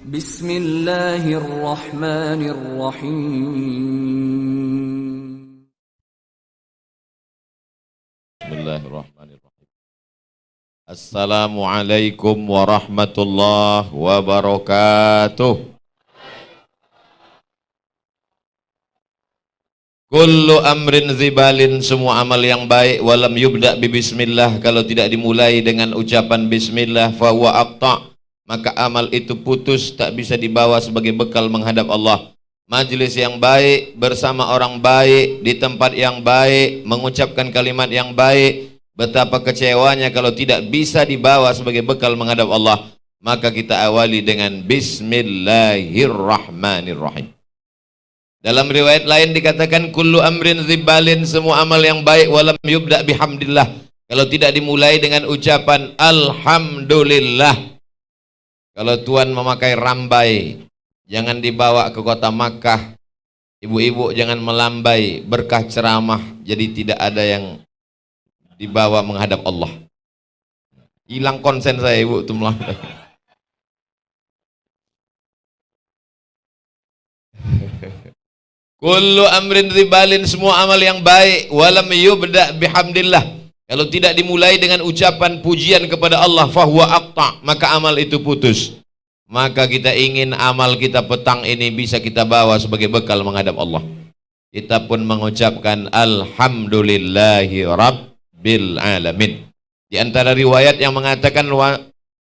Bismillahirrahmanirrahim. Bismillahirrahmanirrahim. Assalamualaikum warahmatullahi wabarakatuh. Kullu amrin zibalin, semua amal yang baik, walam yubda bi bismillah, kalau tidak dimulai dengan ucapan bismillah, fahuwa aqta', maka amal itu putus, tak bisa dibawa sebagai bekal menghadap Allah. Majelis yang baik, bersama orang baik, di tempat yang baik, mengucapkan kalimat yang baik, betapa kecewanya kalau tidak bisa dibawa sebagai bekal menghadap Allah. Maka kita awali dengan Bismillahirrahmanirrahim. Dalam riwayat lain dikatakan kullu amrin zibalin, semua amal yang baik, walam yubda bihamdillah, kalau tidak dimulai dengan ucapan alhamdulillah. Kalau tuan memakai rambai, jangan dibawa ke kota Makkah. Ibu-ibu jangan melambai, berkah ceramah jadi tidak ada yang dibawa menghadap Allah. Hilang konsen saya ibu tuh melambai. Kullu amrin ribalin, semua amal yang baik, walam yubda bihamdillah, kalau tidak dimulai dengan ucapan pujian kepada Allah, fahuwa aqta', maka amal itu putus. Maka kita ingin amal kita petang ini bisa kita bawa sebagai bekal menghadap Allah. Kita pun mengucapkan alhamdulillahi rabbil alamin. Di antara riwayat yang mengatakan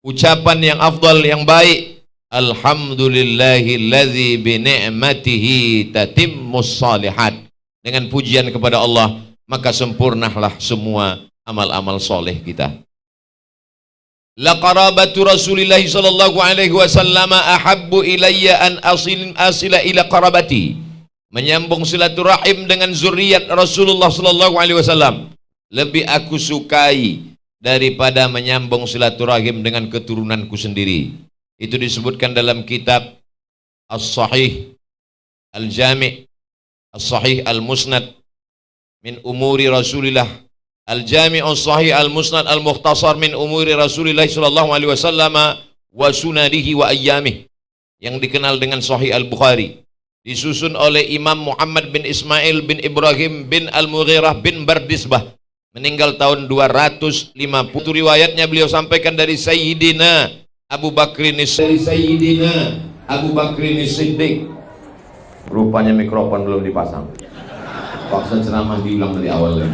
ucapan yang afdal, yang baik, alhamdulillahillazi bi ni'matihi tatimmus shalihat, dengan pujian kepada Allah maka sempurnalah semua amal-amal soleh kita. La qarabatu Rasulillah sallallahu alaihi wasallam ahabbu ilayya an asila ila qarabati, menyambung silaturahim dengan zuriat Rasulullah sallallahu alaihi wasallam lebih aku sukai daripada menyambung silaturahim dengan keturunanku sendiri. Itu disebutkan dalam kitab As-Sahih Al-Jami' As-Sahih Al-Musnad min umuri Rasulillah, Al-Jami' As-Sahih Al-Musnad Al-Mukhtasar min umuri Rasulillah sallallahu alaihi wasallam wa sunadihi wa ayyamih, yang dikenal dengan Sahih Al-Bukhari, disusun oleh Imam Muhammad bin Ismail bin Ibrahim bin Al-Mughirah bin Bardisbah, meninggal tahun 250. Riwayatnya beliau sampaikan dari Sayyidina Abu Bakrin Siddiq. Rupanya mikrofon belum dipasang. Waktu ceramah diulang dari awal lagi.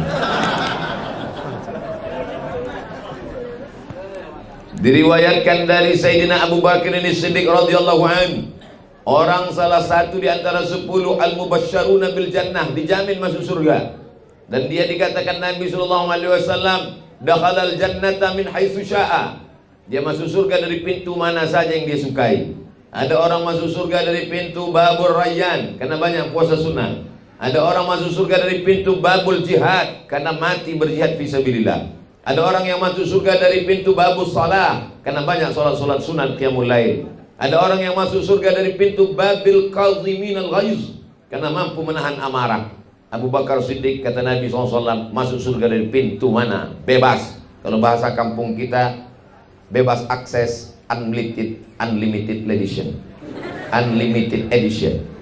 Diriwayatkan dari Sayyidina Abu Bakrin Siddiq radhiyallahu anhu, orang salah satu di antara 10 al-mubasysyaruna bil jannah, dijamin masuk surga. Dan dia dikatakan Nabi sallallahu alaihi wasallam, dakhalal jannata min haitsu syaa, dia masuk surga dari pintu mana saja yang dia sukai. Ada orang masuk surga dari pintu babul rayyan karena banyak puasa sunnah. Ada orang masuk surga dari pintu babul jihad karena mati berjihad fisabilillah. Ada orang yang masuk surga dari pintu babul salah karena banyak salat-salat sunat qiyamul lail. Ada orang yang masuk surga dari pintu babil kadhiminal ghaiz karena mampu menahan amarah. Abu Bakar Siddiq, kata Nabi SAW, masuk surga dari pintu mana? Bebas. Kalau bahasa kampung kita, bebas akses, unlimited edition.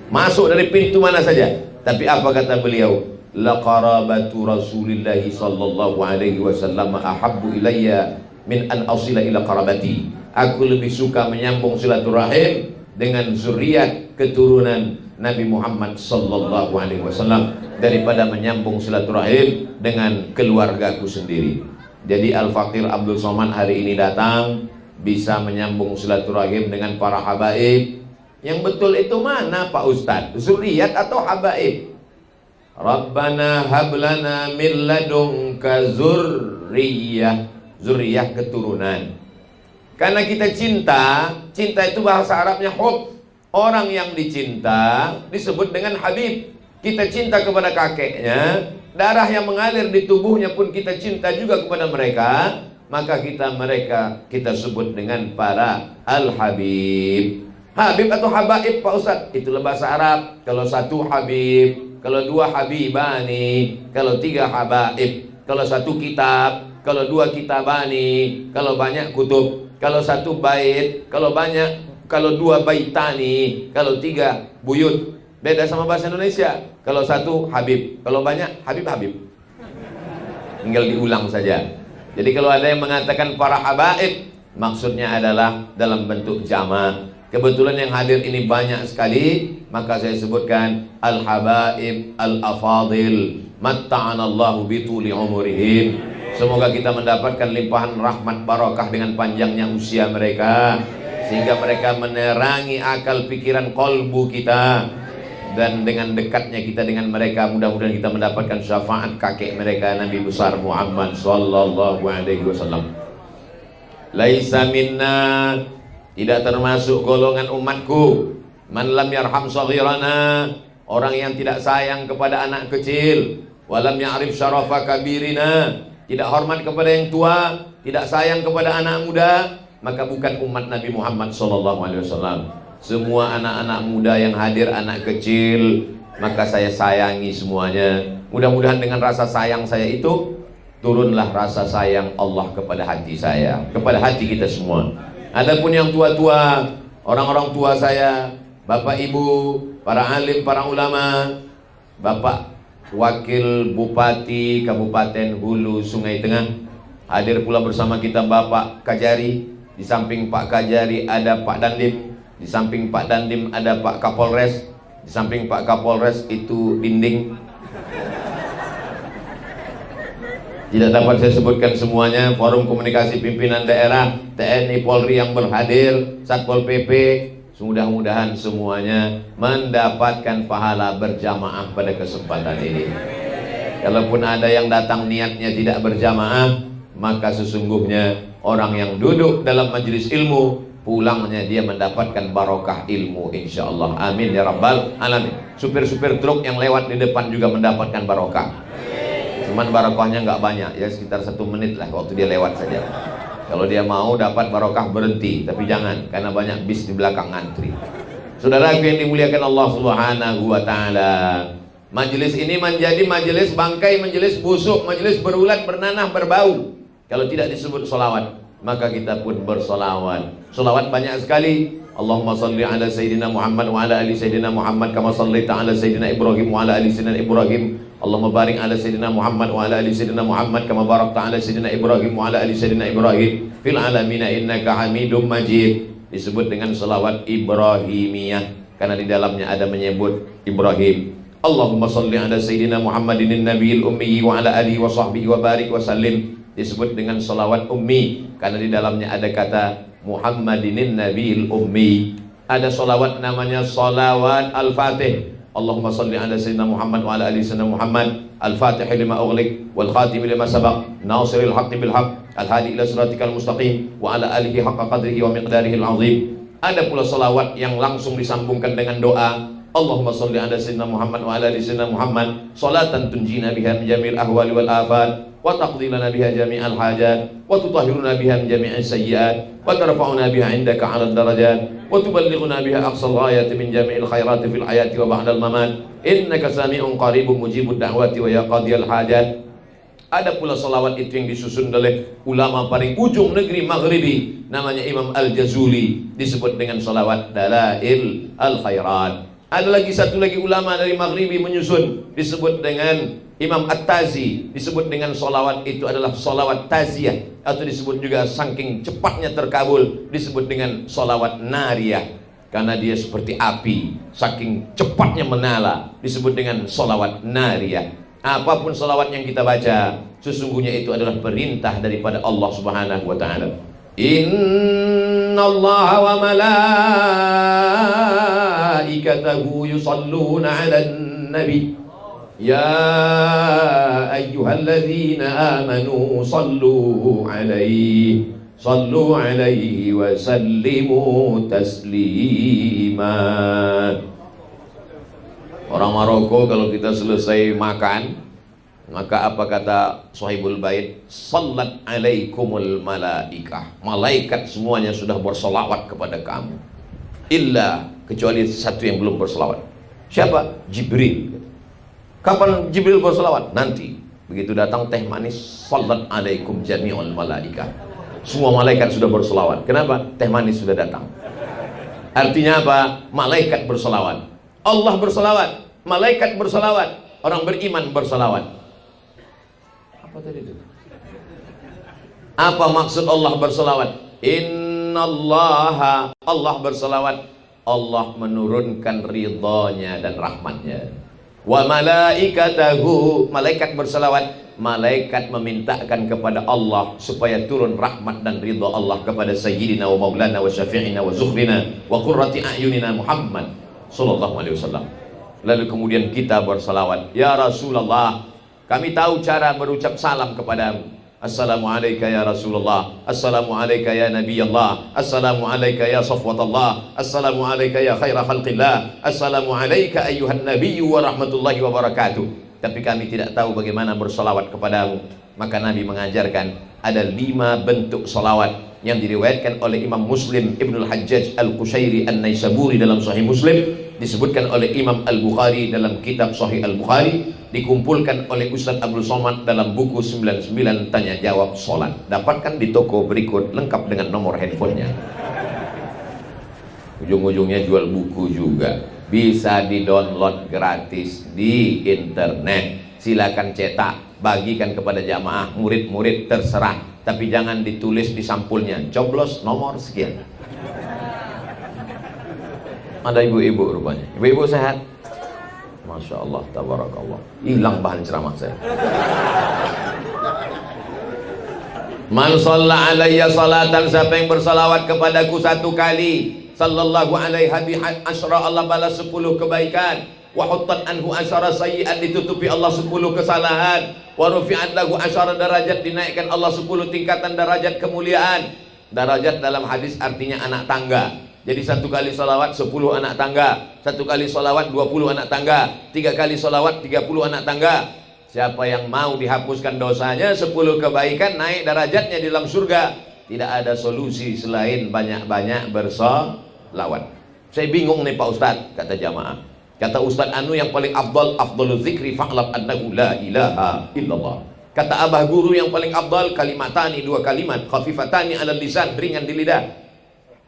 Masuk dari pintu mana saja. Tapi apa kata beliau? La qarabatu Rasulillah sallallahu alaihi wasallam ahabbu ilayya min an asila ila qarabati. Aku lebih suka menyambung silaturahim dengan zuriat keturunan Nabi Muhammad sallallahu alaihi wasallam daripada menyambung silaturahim dengan keluargaku sendiri. Jadi Al-Faqir Abdul Somad hari ini datang bisa menyambung silaturahim dengan para habaib. Yang betul itu mana Pak Ustadz? Zuriat atau habaib? Rabbana hablana min ladunka zurriyah, zuriyah keturunan. Karena kita cinta itu bahasa Arabnya hub. Orang yang dicinta disebut dengan habib. Kita cinta kepada kakeknya, darah yang mengalir di tubuhnya pun kita cinta juga kepada mereka, maka kita sebut dengan para al-habib. Habib atau habaib Pak Ustadz, itulah bahasa Arab. Kalau satu habib, kalau dua habibani, kalau tiga habaib, kalau satu kitab, kalau dua kitabani, kalau banyak kutub, kalau satu bait, kalau banyak Kalau dua baitani, kalau tiga buyut. Beda sama bahasa Indonesia. Kalau satu Habib, kalau banyak Habib. Tinggal diulang saja. Jadi kalau ada yang mengatakan para habaib, maksudnya adalah dalam bentuk jama'. Kebetulan yang hadir ini banyak sekali, maka saya sebutkan al-habaib al-afadil matta'anallahu bituli umurihim. Semoga kita mendapatkan limpahan rahmat barakah dengan panjangnya usia mereka, sehingga mereka menerangi akal pikiran kolbu kita. Dan dengan dekatnya kita dengan mereka, mudah-mudahan kita mendapatkan syafaat kakek mereka, Nabi besar Muhammad sallallahu alaihi wasallam. Laisa minna, tidak termasuk golongan umatku, man lam yarham saghirana, orang yang tidak sayang kepada anak kecil, walam ya'rif syarafa kabirina, tidak hormat kepada yang tua, tidak sayang kepada anak muda, maka bukan umat Nabi Muhammad sallallahu alaihi wasallam. Semua anak-anak muda yang hadir, anak kecil, maka saya sayangi semuanya. Mudah-mudahan dengan rasa sayang saya itu turunlah rasa sayang Allah kepada hati saya, kepada hati kita semua. Adapun yang tua-tua, orang-orang tua saya, bapak ibu, para alim, para ulama, bapak wakil bupati Kabupaten Hulu Sungai Tengah, hadir pula bersama kita Bapak Kajari. Di samping Pak Kajari ada Pak Dandim, di samping Pak Dandim ada Pak Kapolres, di samping Pak Kapolres itu dinding. Tidak dapat saya sebutkan semuanya. Forum komunikasi pimpinan daerah, TNI Polri yang berhadir, Satpol PP, mudah-mudahan semuanya mendapatkan pahala berjamaah pada kesempatan ini. Kalaupun ada yang datang niatnya tidak berjamaah, maka sesungguhnya orang yang duduk dalam majelis ilmu, pulangnya dia mendapatkan barokah ilmu, insyaallah. Amin ya rabbal alamin. Supir-supir truk yang lewat di depan juga mendapatkan barokah. Cuman barokahnya nggak banyak, ya sekitar 1 menit lah waktu dia lewat saja. Kalau dia mau dapat barokah berhenti, tapi jangan, karena banyak bis di belakang ngantri. Saudaraku yang dimuliakan Allah Subhanahu wa taala, majelis ini menjadi majelis bangkai, majelis busuk, majelis berulat, bernanah, berbau kalau tidak disebut sholawat. Maka kita pun bersolawat. Solawat banyak sekali. Allahumma salli ala Sayyidina Muhammad wa ala ali Sayyidina Muhammad kama sallaita ala Sayyidina Ibrahim wa ala ali Sayyidina Ibrahim. Allahumma barik ala Sayyidina Muhammad wa ala ali Sayyidina Muhammad kama barakta ala Sayyidina Ibrahim wa ala ali Sayyidina Ibrahim fil alamina innaka Hamidum Majid. Disebut dengan salawat Ibrahimiyah karena di dalamnya ada menyebut Ibrahim. Allahumma salli ala Sayyidina Muhammadin nabiyil ummi wa ala alihi wa sahbihi wa barik wa sallim. Disebut dengan salawat ummi karena di dalamnya ada kata Muhammadinin Nabiil Ummi. Ada salawat namanya salawat Al-Fatih. Allahumma salli ala Sayyidina Muhammad wa ala ali Sayyidina Muhammad Al-Fatih lima ughliq wal khatim lima sabaq nasiril haqqi bil haqq al hadi ila siratikal mustaqim wa ala alihi haqqa qadrihi wa miqdarihi al-azim. Ada pula salawat yang langsung disambungkan dengan doa. Allahumma salli ala Sayyidina Muhammad wa ala ali Sayyidina Muhammad salatan tunjina biha min jamil ahwali wal afat wa taqdi lana biha jami'al hajat wa tutahhiruna biha min jami'is sayyi'at wa tarfa'una biha 'indaka 'alal darajat wa tuballighuna biha aqsal ghayati min jami'il khairati fil hayati wa ba'dal mamat innaka sami'un qaribun mujibud da'wati wa ya qadiyal hajat. Ada pula salawat itu yang disusun oleh ulama paling ujung negeri Maghribi, namanya Imam Al-Jazuli, disebut dengan salawat Dalail Al-Khairat. Ada lagi satu lagi ulama dari Maghribi menyusun, disebut dengan Imam At-Tazi, disebut dengan solawat itu adalah solawat taziyah, atau disebut juga saking cepatnya terkabul disebut dengan solawat nariyah karena dia seperti api, saking cepatnya menyala disebut dengan solawat nariyah. Apapun solawat yang kita baca, sesungguhnya itu adalah perintah daripada Allah Subhanahu wa ta'ala. Innallaha wa malaikatahu yusalluna 'alan nabi ya ayyuhalladzina amanu sallu 'alaihi wa sallimu taslima. Orang Maroko kalau kita selesai makan, maka apa kata Sahibul Bait? Sallat alaikumul malaikah. Malaikat semuanya sudah bersolawat kepada kamu. Illa, kecuali satu yang belum bersolawat. Siapa? Jibril. Kapan Jibril bersolawat? Nanti. Begitu datang teh manis, sallat alaikum jami'ul malaikah. Semua malaikat sudah bersolawat. Kenapa? Teh manis sudah datang. Artinya apa? Malaikat bersolawat, Allah bersolawat, malaikat bersolawat, orang beriman bersolawat. Apa tadi itu? Apa maksud Allah bersolawat? Innallaha, Allah bersolawat, Allah menurunkan ridhonya dan rahmatnya. Wa malaikatahu, malaikat bersolawat, malaikat memintakan kepada Allah supaya turun rahmat dan ridha Allah kepada sayyidina wa maulana wa syafi'ina wa zuhrina wa qurrati a'yunina Muhammad sallallahu alaihi wasallam. Lalu kemudian kita bersalawat, ya Rasulullah, kami tahu cara berucap salam kepadamu. Assalamu alayka ya Rasulullah, assalamu alayka ya Nabi Allah, assalamu alayka ya Safwatullah, assalamu alayka ya khaira khalqillah, assalamu alayka ayyuhan nabiyyu wa rahmatullahi wa barakatuh. Tapi kami tidak tahu bagaimana bersolawat kepadamu. Maka Nabi mengajarkan ada 5 bentuk solawat yang diriwayatkan oleh Imam Muslim Ibnul Hajjaj Al-Qushairi An-Naisaburi dalam Sahih Muslim, disebutkan oleh Imam Al-Bukhari dalam kitab Sahih Al-Bukhari, dikumpulkan oleh Ustaz Abdul Somad dalam buku 99 Tanya Jawab Salat. Dapatkan di toko berikut lengkap dengan nomor handphonenya. Ujung-ujungnya jual buku juga, bisa di-download gratis di internet. Silakan cetak, bagikan kepada jamaah, murid-murid, terserah. Tapi jangan ditulis di sampulnya, coblos nomor sekian. Ada ibu-ibu rupanya. Ibu-ibu sehat? Masya Allah, tabarakallah. Hilang bahan ceramah saya. Man shalla alayya salatan, siapa yang bersalawat kepadaku 1 kali, sallallahu alaihi asyara, Allah balas 10 kebaikan. Wa huttat anhu asyara sayyi'at, ditutupi Allah 10 kesalahan. Wa rufi'at lahu asyara darajat, dinaikkan Allah 10 tingkatan derajat kemuliaan. Darajat dalam hadis artinya anak tangga. Jadi 1 kali salawat 10 anak tangga, 1 kali salawat 20 anak tangga, 3 kali salawat 30 anak tangga. Siapa yang mau dihapuskan dosanya, 10 kebaikan, naik derajatnya di dalam surga. Tidak ada solusi selain banyak-banyak bersolawat. Saya bingung nih Pak Ustadz, kata jamaah. Kata Ustadz Anu yang paling afdalul zikri fa'lam annahu la ilaha illallah. Kata abah guru yang paling afdal kalimatani, 2 kalimat, khafifatani alal lisan, ringan di lidah,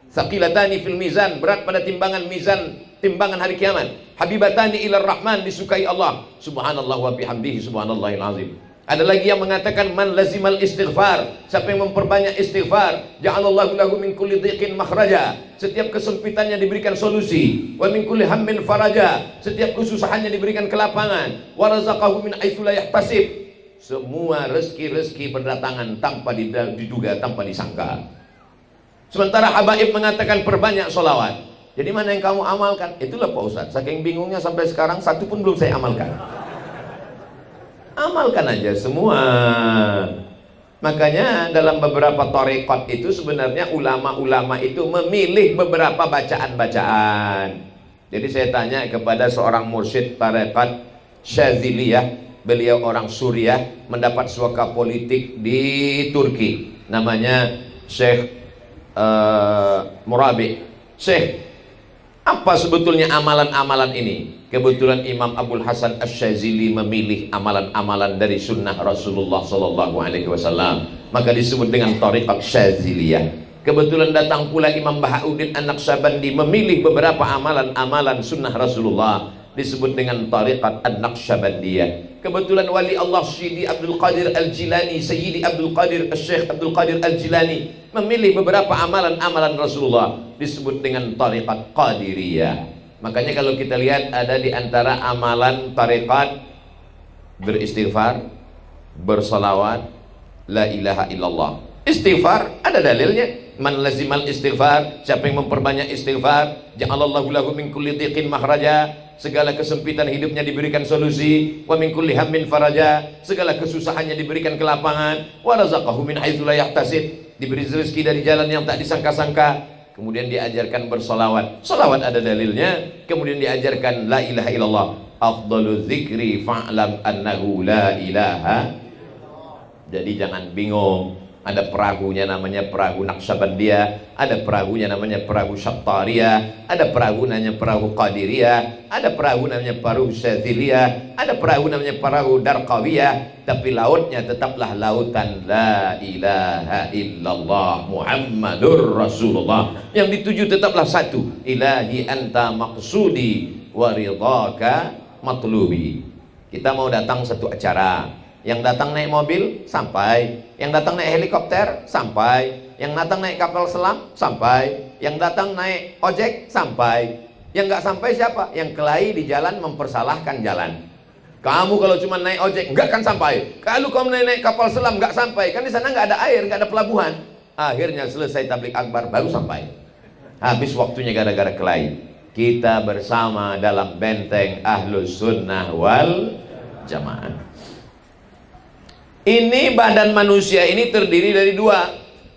saqilatani fil mizan, berat pada timbangan mizan, timbangan hari kiamat, habibatani ilar rahman, disukai Allah, subhanallah wa bihamdihi subhanallahil azim. Ada lagi yang mengatakan man lazimal istighfar, siapa yang memperbanyak istighfar, ja'alallahu lahu min kulli dhiqin makhraja, setiap kesempitannya diberikan solusi, wa min kulli hammin faraja, setiap kesusahannya diberikan kelapangan, wa razaqahu min haitsu la yahtasib, semua rezeki-rezeki berdatangan tanpa diduga, tanpa disangka. Sementara habaib mengatakan perbanyak solawat. Jadi mana yang kamu amalkan? Itulah Pak Ustadz, saking bingungnya sampai sekarang 1 pun belum saya amalkan. Amalkan aja semua. Makanya dalam beberapa tarekat itu sebenarnya ulama-ulama itu memilih beberapa bacaan-bacaan. Jadi saya tanya kepada seorang mursyid tarekat Syadziliyah, beliau orang Suriah, mendapat suaka politik di Turki, namanya Syekh Murabi. Syekh, apa sebetulnya amalan-amalan ini? Kebetulan Imam Abdul Hasan Asy-Syadzili memilih amalan-amalan dari sunnah Rasulullah sallallahu alaihi wasallam, maka disebut dengan tariqat Syadziliyah. Kebetulan datang pula Imam Bahauddin An-Naqsyabandi memilih beberapa amalan-amalan sunnah Rasulullah, disebut dengan tariqat An-Naqsyabandiyah. Kebetulan wali Allah Syidi Abdul Qadir Al-Jilani, Sayyidi Abdul Qadir Syekh Abdul Qadir Al-Jilani memilih beberapa amalan-amalan Rasulullah, disebut dengan tariqat Qadiriyah. Makanya kalau kita lihat ada di antara amalan tariqat beristighfar, bersalawat, la ilaha illallah. Istighfar ada dalilnya. Man lazimal istighfar, siapa yang memperbanyak istighfar, ja'alallahu lahu min kulli dhiqin makhraja, segala kesempitan hidupnya diberikan solusi, wa min kulli hammin faraja, segala kesusahannya diberikan kelapangan, wa razaqahu min haitsu la yahtasib, diberi rezeki dari jalan yang tak disangka-sangka. Kemudian diajarkan bersolawat, solawat ada dalilnya. Kemudian diajarkan la ilaha illallah, afdalu dzikri fa'lam annahu la ilaha. Jadi jangan bingung, Ada perahunya namanya perahu Naqsabandiyah, ada perahunya namanya perahu Syattariyah, ada perahu namanya perahu Qadiriyah, ada perahu namanya perahu Syadziliyah, ada perahu namanya perahu Darqawiyah, tapi lautnya tetaplah lautan la ilaha illallah Muhammadur Rasulullah. Yang dituju tetaplah satu, ilahi anta maqsudi wa ridhaka matlubi. Kita mau datang satu acara, yang datang naik mobil sampai, yang datang naik helikopter sampai, yang datang naik kapal selam sampai, yang datang naik ojek sampai, yang nggak sampai siapa? Yang kelahi di jalan mempersalahkan jalan. Kamu kalau cuma naik ojek nggak akan sampai, kalau kamu naik kapal selam nggak sampai, kan di sana nggak ada air, nggak ada pelabuhan. Akhirnya selesai tablik akbar baru sampai, habis waktunya gara-gara kelahi. Kita bersama dalam benteng Ahlus Sunnah wal Jamaah. Ini badan manusia ini terdiri dari dua.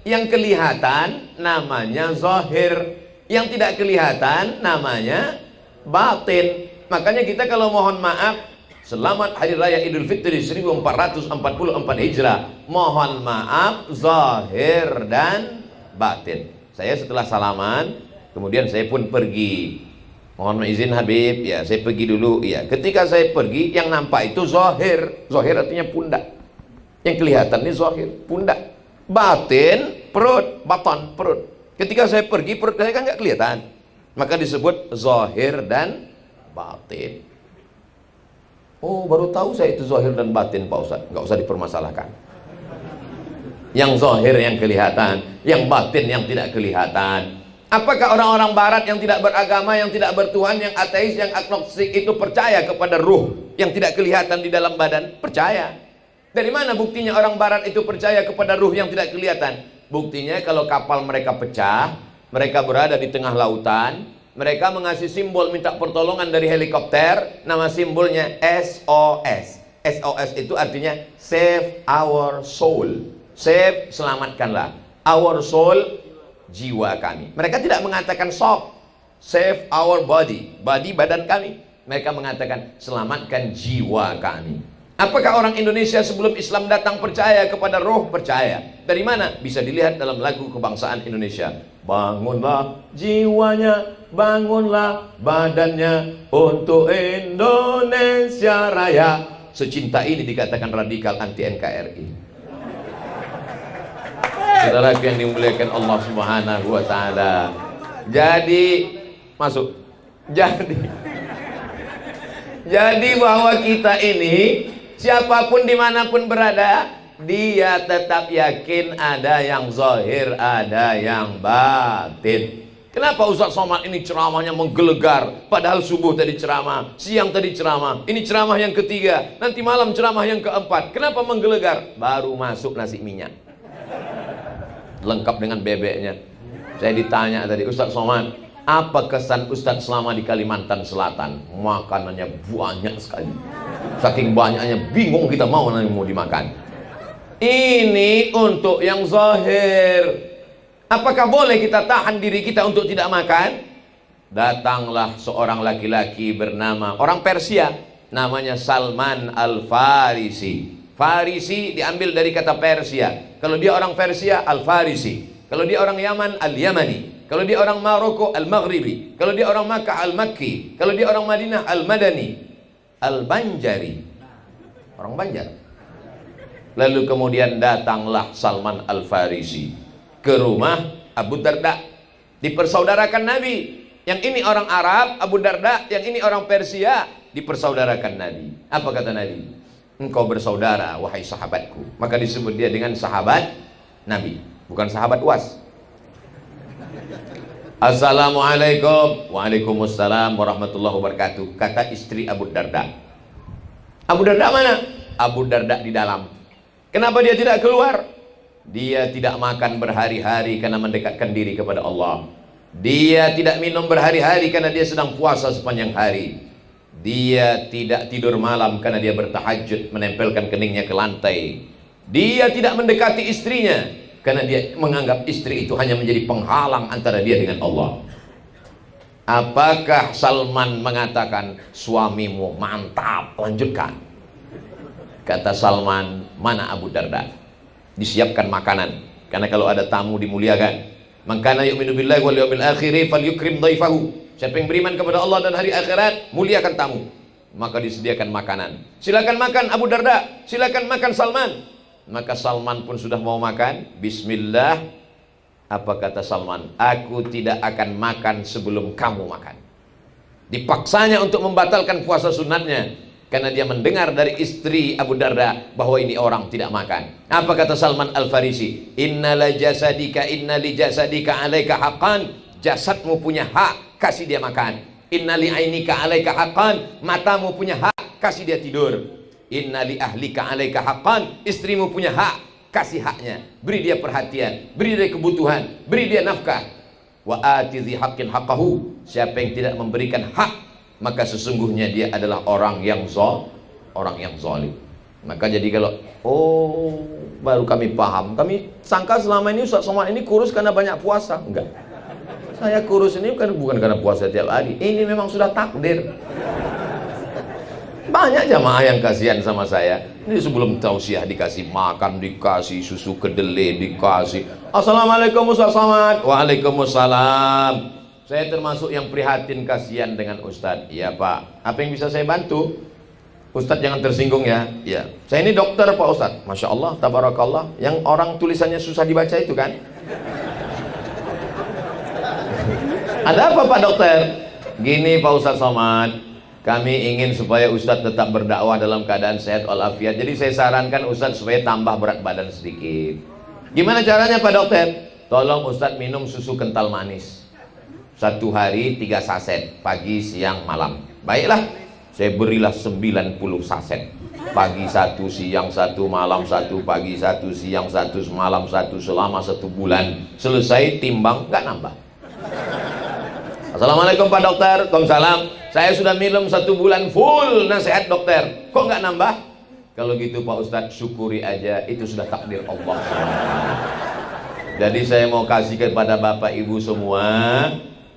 Yang kelihatan namanya zahir, yang tidak kelihatan namanya batin. Makanya kita kalau mohon maaf, selamat Hari Raya Idul Fitri 1444 Hijrah, mohon maaf zahir dan batin. Saya setelah salaman, kemudian saya pun pergi. Mohon izin Habib, ya saya pergi dulu. Ya, ketika saya pergi, yang nampak itu zahir. Zahir artinya pundak. Yang kelihatan ini zahir, pundak. Batin, perut, batan, perut. Ketika saya pergi, perut saya kan nggak kelihatan. Maka disebut zahir dan batin. Oh, baru tahu saya itu zahir dan batin, Pak Ustadz. Nggak usah dipermasalahkan. Yang zahir yang kelihatan, yang batin yang tidak kelihatan. Apakah orang-orang barat yang tidak beragama, yang tidak bertuhan, yang ateis, yang agnostik itu percaya kepada ruh yang tidak kelihatan di dalam badan? Percaya. Dari mana buktinya orang barat itu percaya kepada ruh yang tidak kelihatan? Buktinya kalau kapal mereka pecah, mereka berada di tengah lautan, mereka mengasih simbol minta pertolongan dari helikopter, nama simbolnya SOS. SOS itu artinya save our soul. Save, selamatkanlah. Our soul, jiwa kami. Mereka tidak mengatakan soul, save our body. Body, badan kami. Mereka mengatakan selamatkan jiwa kami. Apakah orang Indonesia sebelum Islam datang percaya kepada roh? Percaya. Dari mana? Bisa dilihat dalam lagu kebangsaan Indonesia. Bangunlah jiwanya, bangunlah badannya untuk Indonesia Raya. Secinta ini dikatakan radikal anti NKRI. Saudaraku yang dimuliakan Allah Subhanahu wa Ta'ala. Jadi masuk. Jadi bahwa kita ini, siapapun dimanapun berada, dia tetap yakin ada yang zahir, ada yang batin. Kenapa Ustaz Somad ini ceramahnya menggelegar? Padahal subuh tadi ceramah, siang tadi ceramah, ini ceramah yang ketiga, nanti malam ceramah yang keempat. Kenapa menggelegar? Baru masuk nasi minyak, lengkap dengan bebeknya. Saya ditanya tadi, Ustaz Somad, apa kesan Ustadz selama di Kalimantan Selatan? Makanannya banyak sekali. Saking banyaknya bingung kita mau dimakan. Ini untuk yang zahir. Apakah boleh kita tahan diri kita untuk tidak makan? Datanglah seorang laki-laki bernama orang Persia, namanya Salman Al-Farisi. Farisi diambil dari kata Persia. Kalau dia orang Persia, Al-Farisi. Kalau dia orang Yaman, Al-Yamani. Kalau dia orang Maroko, Al-Maghribi. Kalau dia orang Makkah, Al-Makki. Kalau dia orang Madinah, Al-Madani. Al-Banjari, orang Banjar. Lalu kemudian datanglah Salman Al-Farisi ke rumah Abu Darda. Dipersaudarakan Nabi. Yang ini orang Arab, Abu Darda. Yang ini orang Persia. Dipersaudarakan Nabi. Apa kata Nabi? Engkau bersaudara, wahai sahabatku. Maka disebut dia dengan sahabat Nabi, bukan sahabat UAS. Assalamualaikum. Waalaikumsalam warahmatullahi wabarakatuh. Kata istri Abu Darda. Abu Darda mana? Abu Darda di dalam. Kenapa dia tidak keluar? Dia tidak makan berhari-hari karena mendekatkan diri kepada Allah. Dia tidak minum berhari-hari karena dia sedang puasa sepanjang hari. Dia tidak tidur malam karena dia bertahajud menempelkan keningnya ke lantai. Dia tidak mendekati istrinya karena dia menganggap istri itu hanya menjadi penghalang antara dia dengan Allah. Apakah Salman mengatakan suamimu mantap, lanjutkan? Kata Salman, mana Abu Darda? disiapkan makanan. Karena kalau ada tamu dimuliakan. Man kana yu'minu billahi wal yawmil akhir falyukrim dhaifahu. Siapa yang beriman kepada Allah dan hari akhirat, muliakan tamu. Maka disediakan makanan. Silakan makan Abu Darda, silakan makan Salman. Maka Salman pun sudah mau makan. Bismillah. Apa kata Salman? Aku tidak akan makan sebelum kamu makan. Dipaksanya untuk membatalkan puasa sunatnya. Karena dia mendengar dari istri Abu Darda bahwa ini orang tidak makan. Apa kata Salman Al-Farisi? Inna li jasadika alaika haqqan. Jasadmu punya hak, kasih dia makan. Inna li ainika alaika haqqan. Matamu punya hak, kasih dia tidur. Inna li ahlika alaika haqqan. Istrimu punya hak, kasih haknya. Beri dia perhatian, beri dia kebutuhan, beri dia nafkah. Wa ati dzi haqqin haqqahu. Siapa yang tidak memberikan hak, maka sesungguhnya dia adalah orang yang zalim. Maka jadi kalau baru kami paham, kami sangka selama ini Ustaz Somad ini kurus karena banyak puasa. Enggak, saya kurus ini bukan karena puasa tiap hari. Ini memang sudah takdir. Banyak jamaah yang kasihan sama saya. Ini sebelum tausiah dikasih makan, dikasih susu kedelai, dikasih Assalamualaikum Ustaz Somad. Waalaikumsalam. Saya termasuk yang prihatin, kasihan dengan Ustadz. Iya Pak, apa yang bisa saya bantu? Ustadz jangan tersinggung ya. Ya, saya ini dokter Pak Ustadz. Masya Allah, tabarakallah. Yang orang tulisannya susah dibaca itu kan? Ada apa Pak Dokter? Gini Pak Ustadz Somad, kami ingin supaya Ustadz tetap berdakwah dalam keadaan sehat walafiat. Jadi saya sarankan Ustadz supaya tambah berat badan sedikit. Gimana caranya Pak Dokter? Tolong Ustadz minum susu kental manis. 1 hari 3 saset, pagi, siang, malam. Baiklah, saya berilah 90 saset. Pagi 1, siang 1, malam 1, pagi 1, siang 1, malam 1, selama 1 bulan. Selesai timbang, nggak nambah. Assalamualaikum Pak Dokter. Waalaikumsalam. Saya sudah minum 1 bulan full nasihat dokter. Kok nggak nambah? Kalau gitu Pak Ustadz, syukuri aja, itu sudah takdir Allah. Jadi saya mau kasih kepada Bapak Ibu semua,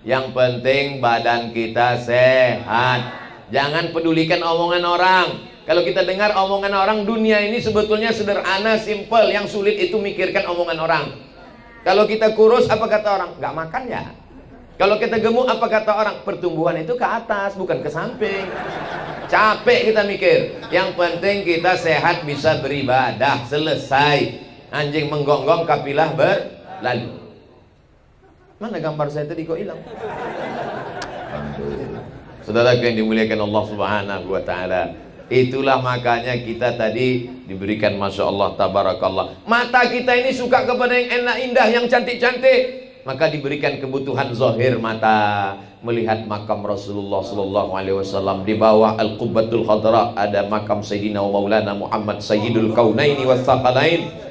yang penting badan kita sehat. Jangan pedulikan omongan orang. Kalau kita dengar omongan orang, dunia ini sebetulnya sederhana, simple. Yang sulit itu mikirkan omongan orang. Kalau kita kurus, apa kata orang? Nggak makan ya. Kalau kita gemuk, apa kata orang? Pertumbuhan itu ke atas, bukan ke samping. Capek kita mikir. Yang penting kita sehat, bisa beribadah. Selesai. Anjing menggonggong, kapilah berlalu. Mana gambar saya tadi kok hilang? Saudaraku yang dimuliakan Allah Subhanahu wa taala, itulah makanya kita tadi diberikan Masya Allah tabarakallah. Mata kita ini suka kepada yang enak, indah, yang cantik-cantik, maka diberikan kebutuhan zahir mata. Melihat makam Rasulullah sallallahu alaihi wasallam, di bawah Al-Qubbatul Khadra ada makam Sayyidina wa Maulana Muhammad Sayyidul Kaunaini was Thaqalain.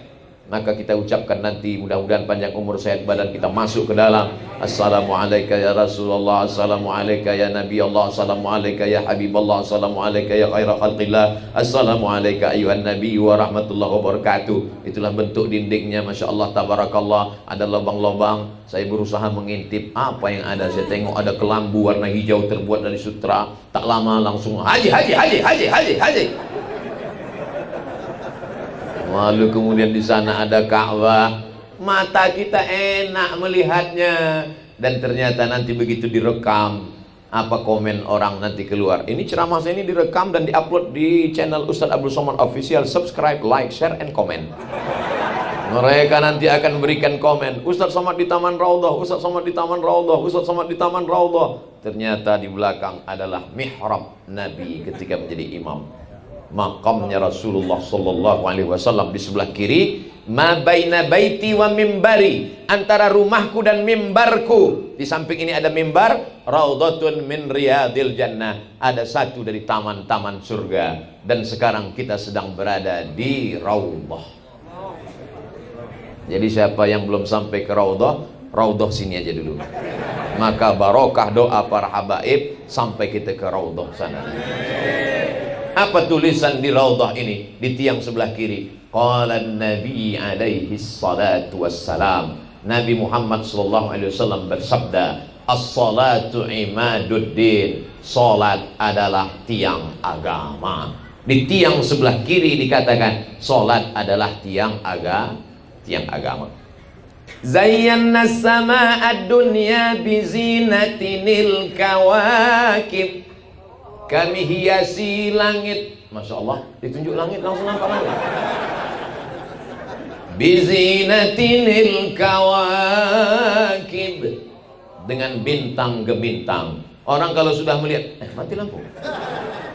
Maka kita ucapkan nanti, mudah-mudahan panjang umur sehat badan kita, masuk ke dalam. Assalamualaikum ya Rasulullah, Assalamualaikum ya Nabi Allah, Assalamualaikum ya Habibullah, Assalamualaikum ya khaira khalqillah, Assalamualaikum ayuhan Nabi wa rahmatullahi wabarakatuh. Itulah bentuk dindingnya, Masya Allah tabarakallah. Ada lubang-lubang. Saya berusaha mengintip apa yang ada. Saya tengok ada kelambu warna hijau terbuat dari sutra. Tak lama langsung haji. Lalu kemudian di sana ada Ka'bah. Mata kita enak melihatnya. Dan ternyata nanti begitu direkam, apa komen orang nanti keluar. Ini ceramah saya ini direkam dan diupload di channel Ustadz Abdul Somad Official. Subscribe, like, share, and comment. Mereka nanti akan berikan komen, Ustadz Somad di Taman Raudhah, Ustadz Somad di Taman Raudhah, Ustadz Somad di Taman Raudhah. Ternyata di belakang adalah mihrab Nabi ketika menjadi imam. Makamnya Rasulullah sallallahu alaihi wasallam di sebelah kiri. Ma baina baiti wa mimbari, antara rumahku dan mimbarku. Di samping ini ada mimbar. Raudhatun min riyadil jannah, ada satu dari taman-taman surga. Dan sekarang kita sedang berada di Raudhah. Jadi siapa yang belum sampai ke Raudhah sini aja dulu. Maka barokah doa para habaib sampai kita ke Raudhah sana. Apa tulisan di Raudhah ini? Di tiang sebelah kiri. Qala Nabi alaihi salatu wassalam. Nabi Muhammad sallallahu alaihi wasallam bersabda, as-salatu imaduddin. Salat adalah tiang agama. Di tiang sebelah kiri dikatakan solat adalah tiang agama. Zayyana sama'ad dunya bizinatinil kawakib. Kami hiasi langit. Masya Allah, ditunjuk langit langsung nampak langit. Bizinatinil kawakib, dengan bintang gemintang. Orang kalau sudah melihat, mati lampu.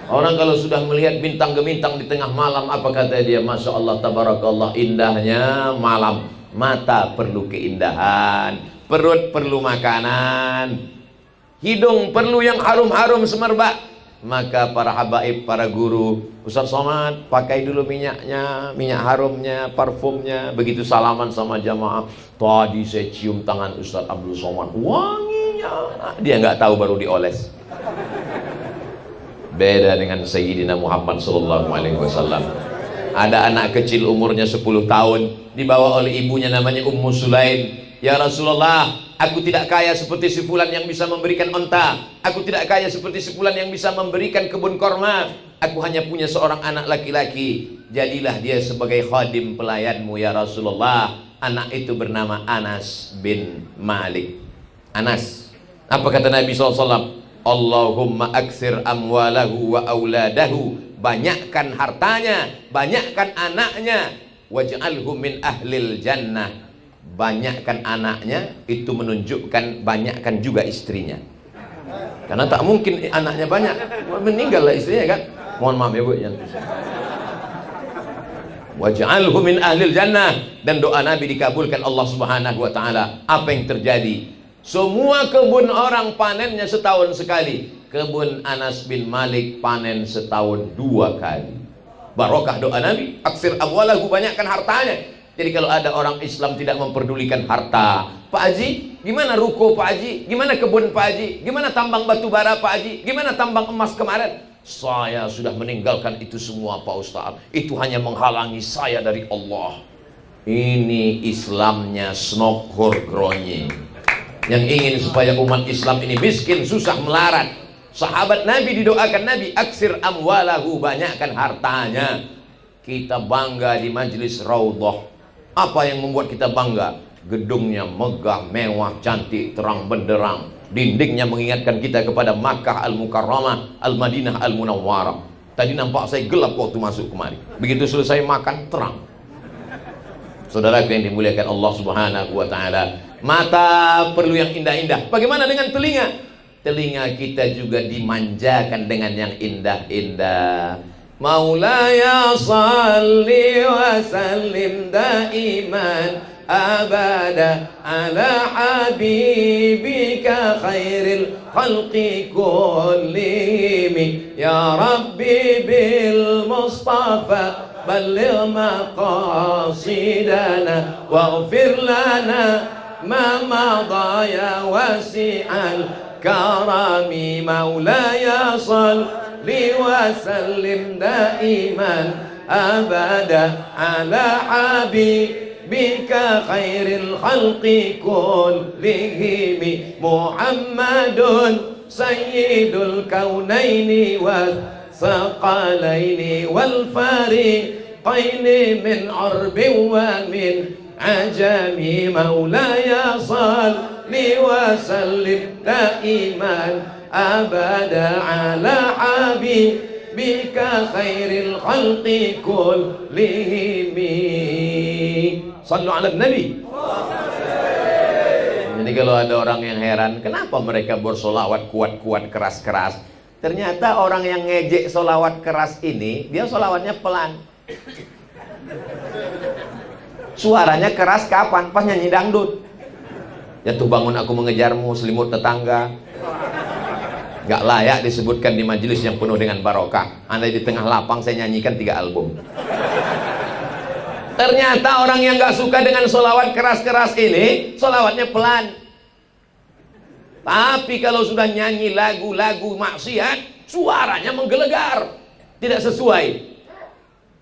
Orang kalau sudah melihat bintang gemintang di tengah malam, apa kata dia? Masya Allah, tabarakallah, indahnya malam. Mata perlu keindahan, perut perlu makanan, hidung perlu yang harum-harum semerbak. Maka para habaib, para guru, Ustaz Somad pakai dulu minyaknya, minyak harumnya, parfumnya. Begitu salaman sama jamaah, tadi saya cium tangan Ustaz Abdul Somad, wanginya. Dia nggak tahu, baru dioles. Beda dengan Sayyidina Muhammad sallallahu alaihi wasallam. Ada anak kecil umurnya 10 tahun, dibawa oleh ibunya namanya Ummu Sulaim. Ya Rasulullah, aku tidak kaya seperti si fulan yang bisa memberikan onta. Aku tidak kaya seperti si fulan yang bisa memberikan kebun korma. Aku hanya punya seorang anak laki-laki. Jadilah dia sebagai khadim pelayanmu ya Rasulullah. Anak itu bernama Anas bin Malik. Anas. Apa kata Nabi SAW? Allahumma aksir amwalahu wa auladahu, banyakkan hartanya, banyakkan anaknya, waj'alhu min ahlil jannah. Banyakkan anaknya itu menunjukkan banyakkan juga istrinya, karena tak mungkin anaknya banyak, meninggal lah istrinya kan. Mohon maaf ya Bu, waj'alhu min ahlil jannah. Dan doa Nabi dikabulkan Allah Subhanahu wa taala. Apa yang terjadi? Semua kebun orang panennya setahun sekali. Kebun Anas bin Malik panen setahun 2 kali. Barokah doa Nabi, aksir amwalahu, banyakkan hartanya. Jadi kalau ada orang Islam tidak memperdulikan harta, Pak Haji, gimana ruko Pak Haji? Gimana kebun Pak Haji? Gimana tambang batu bara Pak Haji? Gimana tambang emas kemarin? Saya sudah meninggalkan itu semua Pak Ustaz. Itu hanya menghalangi saya dari Allah. Ini Islamnya snokor gronye, yang ingin supaya umat Islam ini miskin, susah, melarat. Sahabat Nabi didoakan Nabi, aksir amwalahu, banyakkan hartanya. Kita bangga di majlis Raudhah. Apa yang membuat kita bangga? Gedungnya megah, mewah, cantik, terang benderang. Dindingnya mengingatkan kita kepada Makkah Al-Mukarramah, Al-Madinah Al-Munawwarah. Tadi nampak saya gelap waktu masuk kemari. Begitu selesai makan, terang. Saudaraku yang dimuliakan Allah Subhanahu wa taala, mata perlu yang indah-indah. Bagaimana dengan telinga? Telinga kita juga dimanjakan dengan yang indah-indah. Maulaya salli wa sallim daiman abada ala habibika khairil khalqi kullihim ya Rabbi bil Mustafa balligh maqasidana waghfir lana ma madha ya wasi'al karami maulaya salli wa sallim daiman abada ala habibika khairil khalqi kullihim Muhammadun sayyidul kaunaini wa ثقلين والفريقين من عرب ومن عجم مولاي صل وسلم دائما أبدا على حبيبك خير الخلق كلهم. صلوا على النبي. Jadi kalau ada orang yang heran, kenapa mereka bersolawat kuat-kuat, keras-keras? Ternyata orang yang ngejek solawat keras ini, dia solawatnya pelan. Suaranya keras kapan? Pas nyanyi dangdut. Jatuh bangun aku mengejarmu, selimut tetangga. Gak layak disebutkan di majelis yang penuh dengan barokah. Anda di tengah lapang saya nyanyikan 3 album. Ternyata orang yang gak suka dengan solawat keras-keras ini, solawatnya pelan. Tapi kalau sudah nyanyi lagu-lagu maksiat, suaranya menggelegar, tidak sesuai.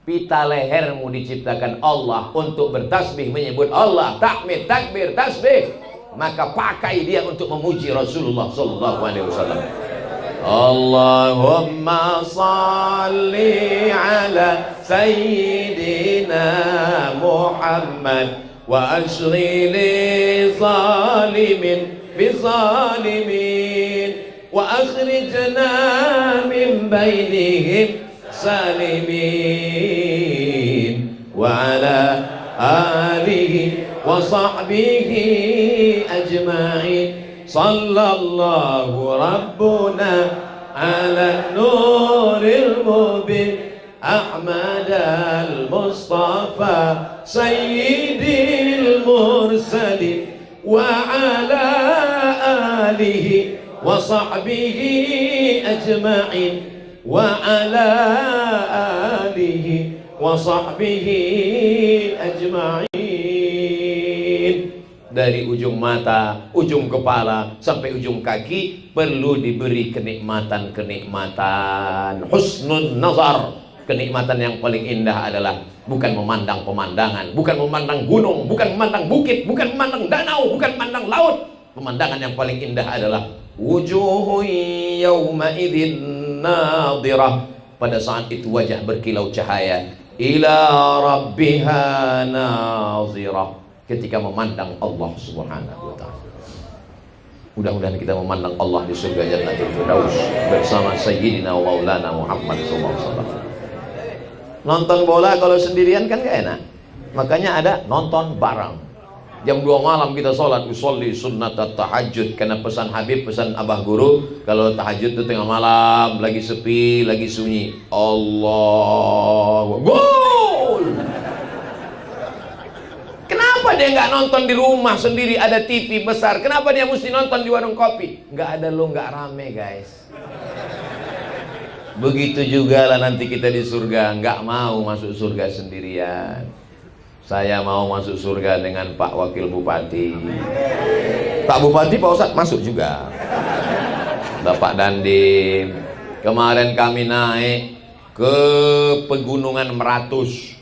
Pita lehermu diciptakan Allah untuk bertasbih, menyebut Allah, tahmid, takbir, tasbih. Maka pakai dia untuk memuji Rasulullah sallallahu alaihi wasallam. Allahumma salli ala sayyidina Muhammad wa ashghili zalimin bizalimin wa akhrijna min bainihim salimin wa ala alihi wa sahbihi ajma'in. Sallallahu rabbuna ala nuril mubin Ahmad al-Mustafa sayyidil mursalin wa ala alihi wa sahbihi ajma'in wa ala alihi wa sahbihi ajma'in. Dari ujung mata, ujung kepala sampai ujung kaki perlu diberi kenikmatan-kenikmatan. Husnul nazar. Kenikmatan yang paling indah adalah bukan memandang pemandangan, bukan memandang gunung, bukan memandang bukit, bukan memandang danau, bukan memandang laut. Pemandangan yang paling indah adalah wujuhun yawma idzin nadhirah. Pada saat itu wajah berkilau cahaya, ila rabbiha nazirah. Ketika memandang Allah Subhanahu wa ta'ala. Mudah-mudahan kita memandang Allah di surga Jannatul Firdaus bersama Sayyidina wa Maulana Muhammad SAW. Nonton bola kalau sendirian kan gak enak. Makanya ada nonton bareng. Jam 2 malam kita sholat usolli sunnat tahajud, karena pesan Habib, pesan Abah Guru, kalau tahajud itu tengah malam, lagi sepi, lagi sunyi, Allah gol. Kenapa dia nggak nonton di rumah sendiri, ada TV besar? Kenapa dia mesti nonton di warung kopi? Nggak ada lo, nggak rame guys. Begitu juga lah nanti kita di surga. Nggak mau masuk surga sendirian. Saya mau masuk surga dengan Pak Wakil Bupati. Pak Bupati, Pak Ustadz masuk juga. Bapak Dandim. Kemarin kami naik ke Pegunungan Meratus.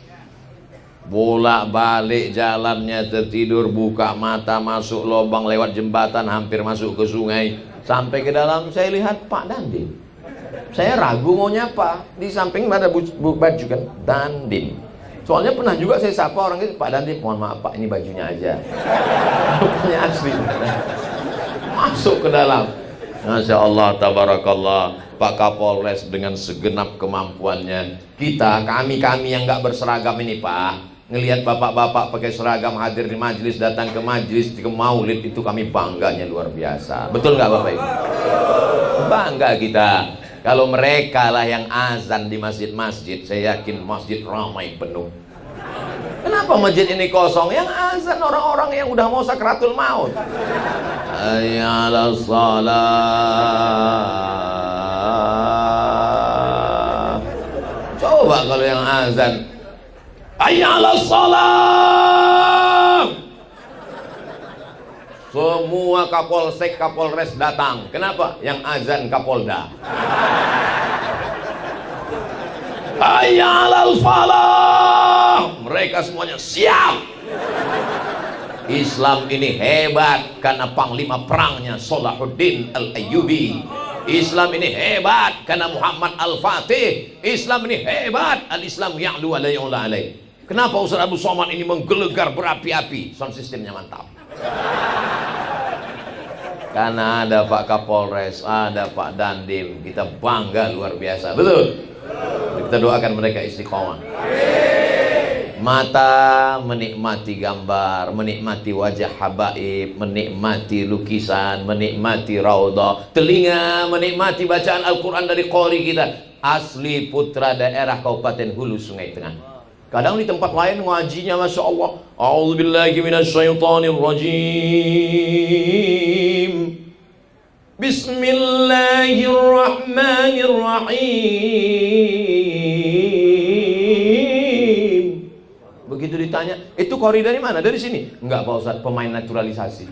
Bolak-balik jalannya, tertidur, buka mata, masuk lubang, lewat jembatan, hampir masuk ke sungai. Sampai ke dalam saya lihat Pak Dandim. Saya ragu mau nyapa. Di samping ada baju kan, Dandim. Soalnya pernah juga saya sapa orang itu, Pak Dandim, mohon maaf Pak, ini bajunya aja. Bukannya asli. Masuk ke dalam. Masya Allah, tabarakallah. Pak Kapolres dengan segenap kemampuannya. Kami yang nggak berseragam ini Pak, ngelihat bapak-bapak pakai seragam hadir di majelis, datang ke majelis, ke maulid, itu kami bangganya luar biasa. Betul nggak Bapak Ibu? Bangga kita. Kalau mereka lah yang azan di masjid-masjid, saya yakin masjid ramai penuh. Kenapa masjid ini kosong? Yang azan orang-orang yang udah mau sakratul maut. Hayya 'alas shalah. Coba kalau yang azan, hayya 'alas shalah. Semua Kapolsek, Kapolres datang. Kenapa? Yang azan Kapolda. Hayya 'alal falah. Mereka semuanya siap. Islam ini hebat karena panglima perangnya Salahuddin Al-Ayyubi. Islam ini hebat karena Muhammad Al-Fatih. Islam ini hebat, al-Islam ya'lu wa la yu'la alaih. Kenapa Ustaz Abu Somad ini menggelegar berapi-api? Sound systemnya mantap. Karena ada Pak Kapolres, ada Pak Dandim, kita bangga luar biasa. Betul? Kita doakan mereka istiqomah. Mata menikmati gambar, menikmati wajah habaib, menikmati lukisan, menikmati raudhah. Telinga menikmati bacaan Al-Quran dari qori kita. Asli putra daerah Kabupaten Hulu Sungai Tengah. Kadang di tempat lain ngajinya Masya Allah, a'udzubillahi minasyaitonirrajim, bismillahirrahmanirrahim. Begitu ditanya, itu qori dari mana? Dari sini? Enggak Pak Ustadz, pemain naturalisasi.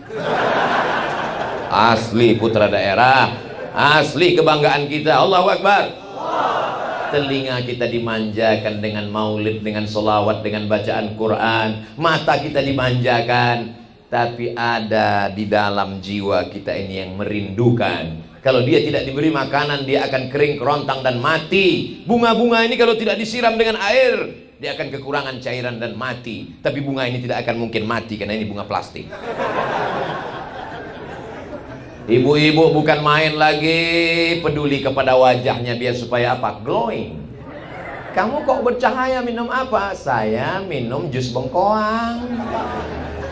Asli putra daerah, asli kebanggaan kita. Allahu Akbar. Telinga kita dimanjakan dengan maulid, dengan sholawat, dengan bacaan Quran. Mata kita dimanjakan. Tapi ada di dalam jiwa kita ini yang merindukan. Kalau dia tidak diberi makanan, dia akan kering, kerontang, dan mati. Bunga-bunga ini kalau tidak disiram dengan air, dia akan kekurangan cairan dan mati. Tapi bunga ini tidak akan mungkin mati karena ini bunga plastik. Ibu-ibu bukan main lagi peduli kepada wajahnya biar supaya apa? Glowing. Kamu kok bercahaya, minum apa? Saya minum jus bengkoang.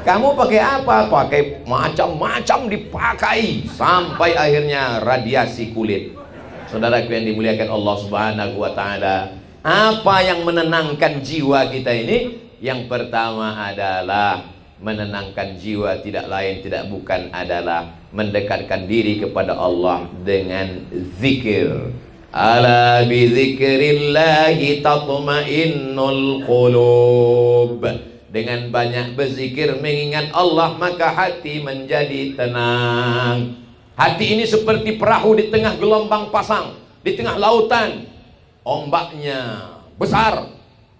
Kamu pakai apa? Pakai macam-macam dipakai sampai akhirnya radiasi kulit. Saudaraku yang dimuliakan Allah Subhanahu wa taala, apa yang menenangkan jiwa kita ini? Yang pertama adalah menenangkan jiwa tidak lain tidak bukan adalah mendekatkan diri kepada Allah dengan zikir. Ala bi dzikrillahi tatma'innul qulub. Dengan banyak berzikir mengingat Allah maka hati menjadi tenang. Hati ini seperti perahu di tengah gelombang pasang, di tengah lautan. Ombaknya besar,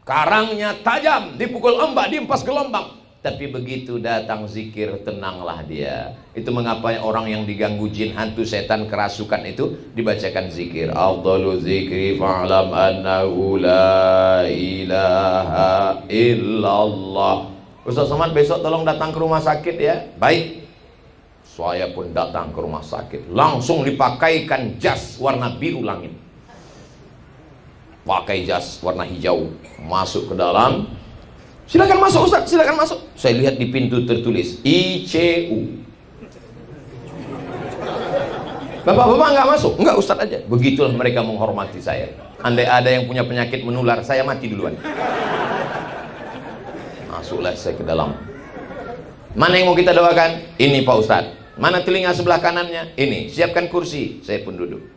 karangnya tajam, dipukul ombak, diempas gelombang. Tapi begitu datang zikir, tenanglah dia. Itu mengapa orang yang diganggu jin, hantu, setan, kerasukan itu dibacakan zikir. Afdalu zikri fa'lam annahu la ilaha illallah. Ustaz Somad besok tolong datang ke rumah sakit ya. Baik. Saya pun datang ke rumah sakit. Langsung dipakaikan jas warna biru langit. Pakai jas warna hijau. Masuk ke dalam. Silakan masuk Ustaz, silakan masuk. Saya lihat di pintu tertulis ICU. Bapak-bapak nggak masuk? Enggak, Ustaz aja. Begitulah mereka menghormati saya. Andai ada yang punya penyakit menular, saya mati duluan. Masuklah saya ke dalam. Mana yang mau kita doakan? Ini Pak Ustaz. Mana telinga sebelah kanannya? Ini. Siapkan kursi. Saya pun duduk.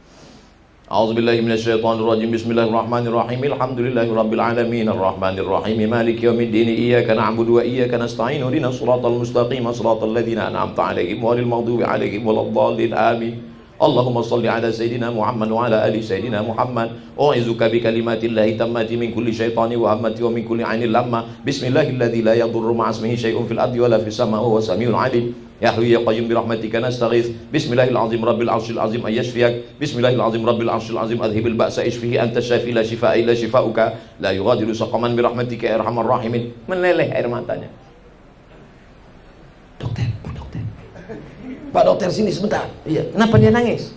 A'udzubillahi minasyaitonirrajim. Bismillahirrahmanirrahim. Alhamdulillahirabbil alamin arrahmanir rahim maliki yaumiddin iyyaka na'budu wa iyyaka nasta'in ihdinas siratal mustaqim siratal ladzina an'amta 'alaihim ghairil maghdubi 'alaihim waladdallin amin. Allahumma shalli ala sayyidina Muhammad wa ala ali sayyidina Muhammad. U'izuka bi kalimatillahi tammati min kulli syaitani wa hammati wa min kulli 'ainin lamma. Bismillahilladzi la yadurru ma'a ismihi syai'un fil ardi wa la fis samaa'i wa huwa samiul 'alim. Ya Hayyu ya Qayyum bi rahmatika nastaghits. Bismillahil azim rabbil arsyil azim ayyashfiyak. Bismillahil azim rabbil arsyil azim adhibil ba'sa ishfihi anta syafi la shifaa illa shifaa'uka la yughadiru saqaman bi rahmatika ya arhamar rahimin. Meleleh air matanya. Dokter, Pak dokter sini sebentar. Iya, kenapa dia nangis?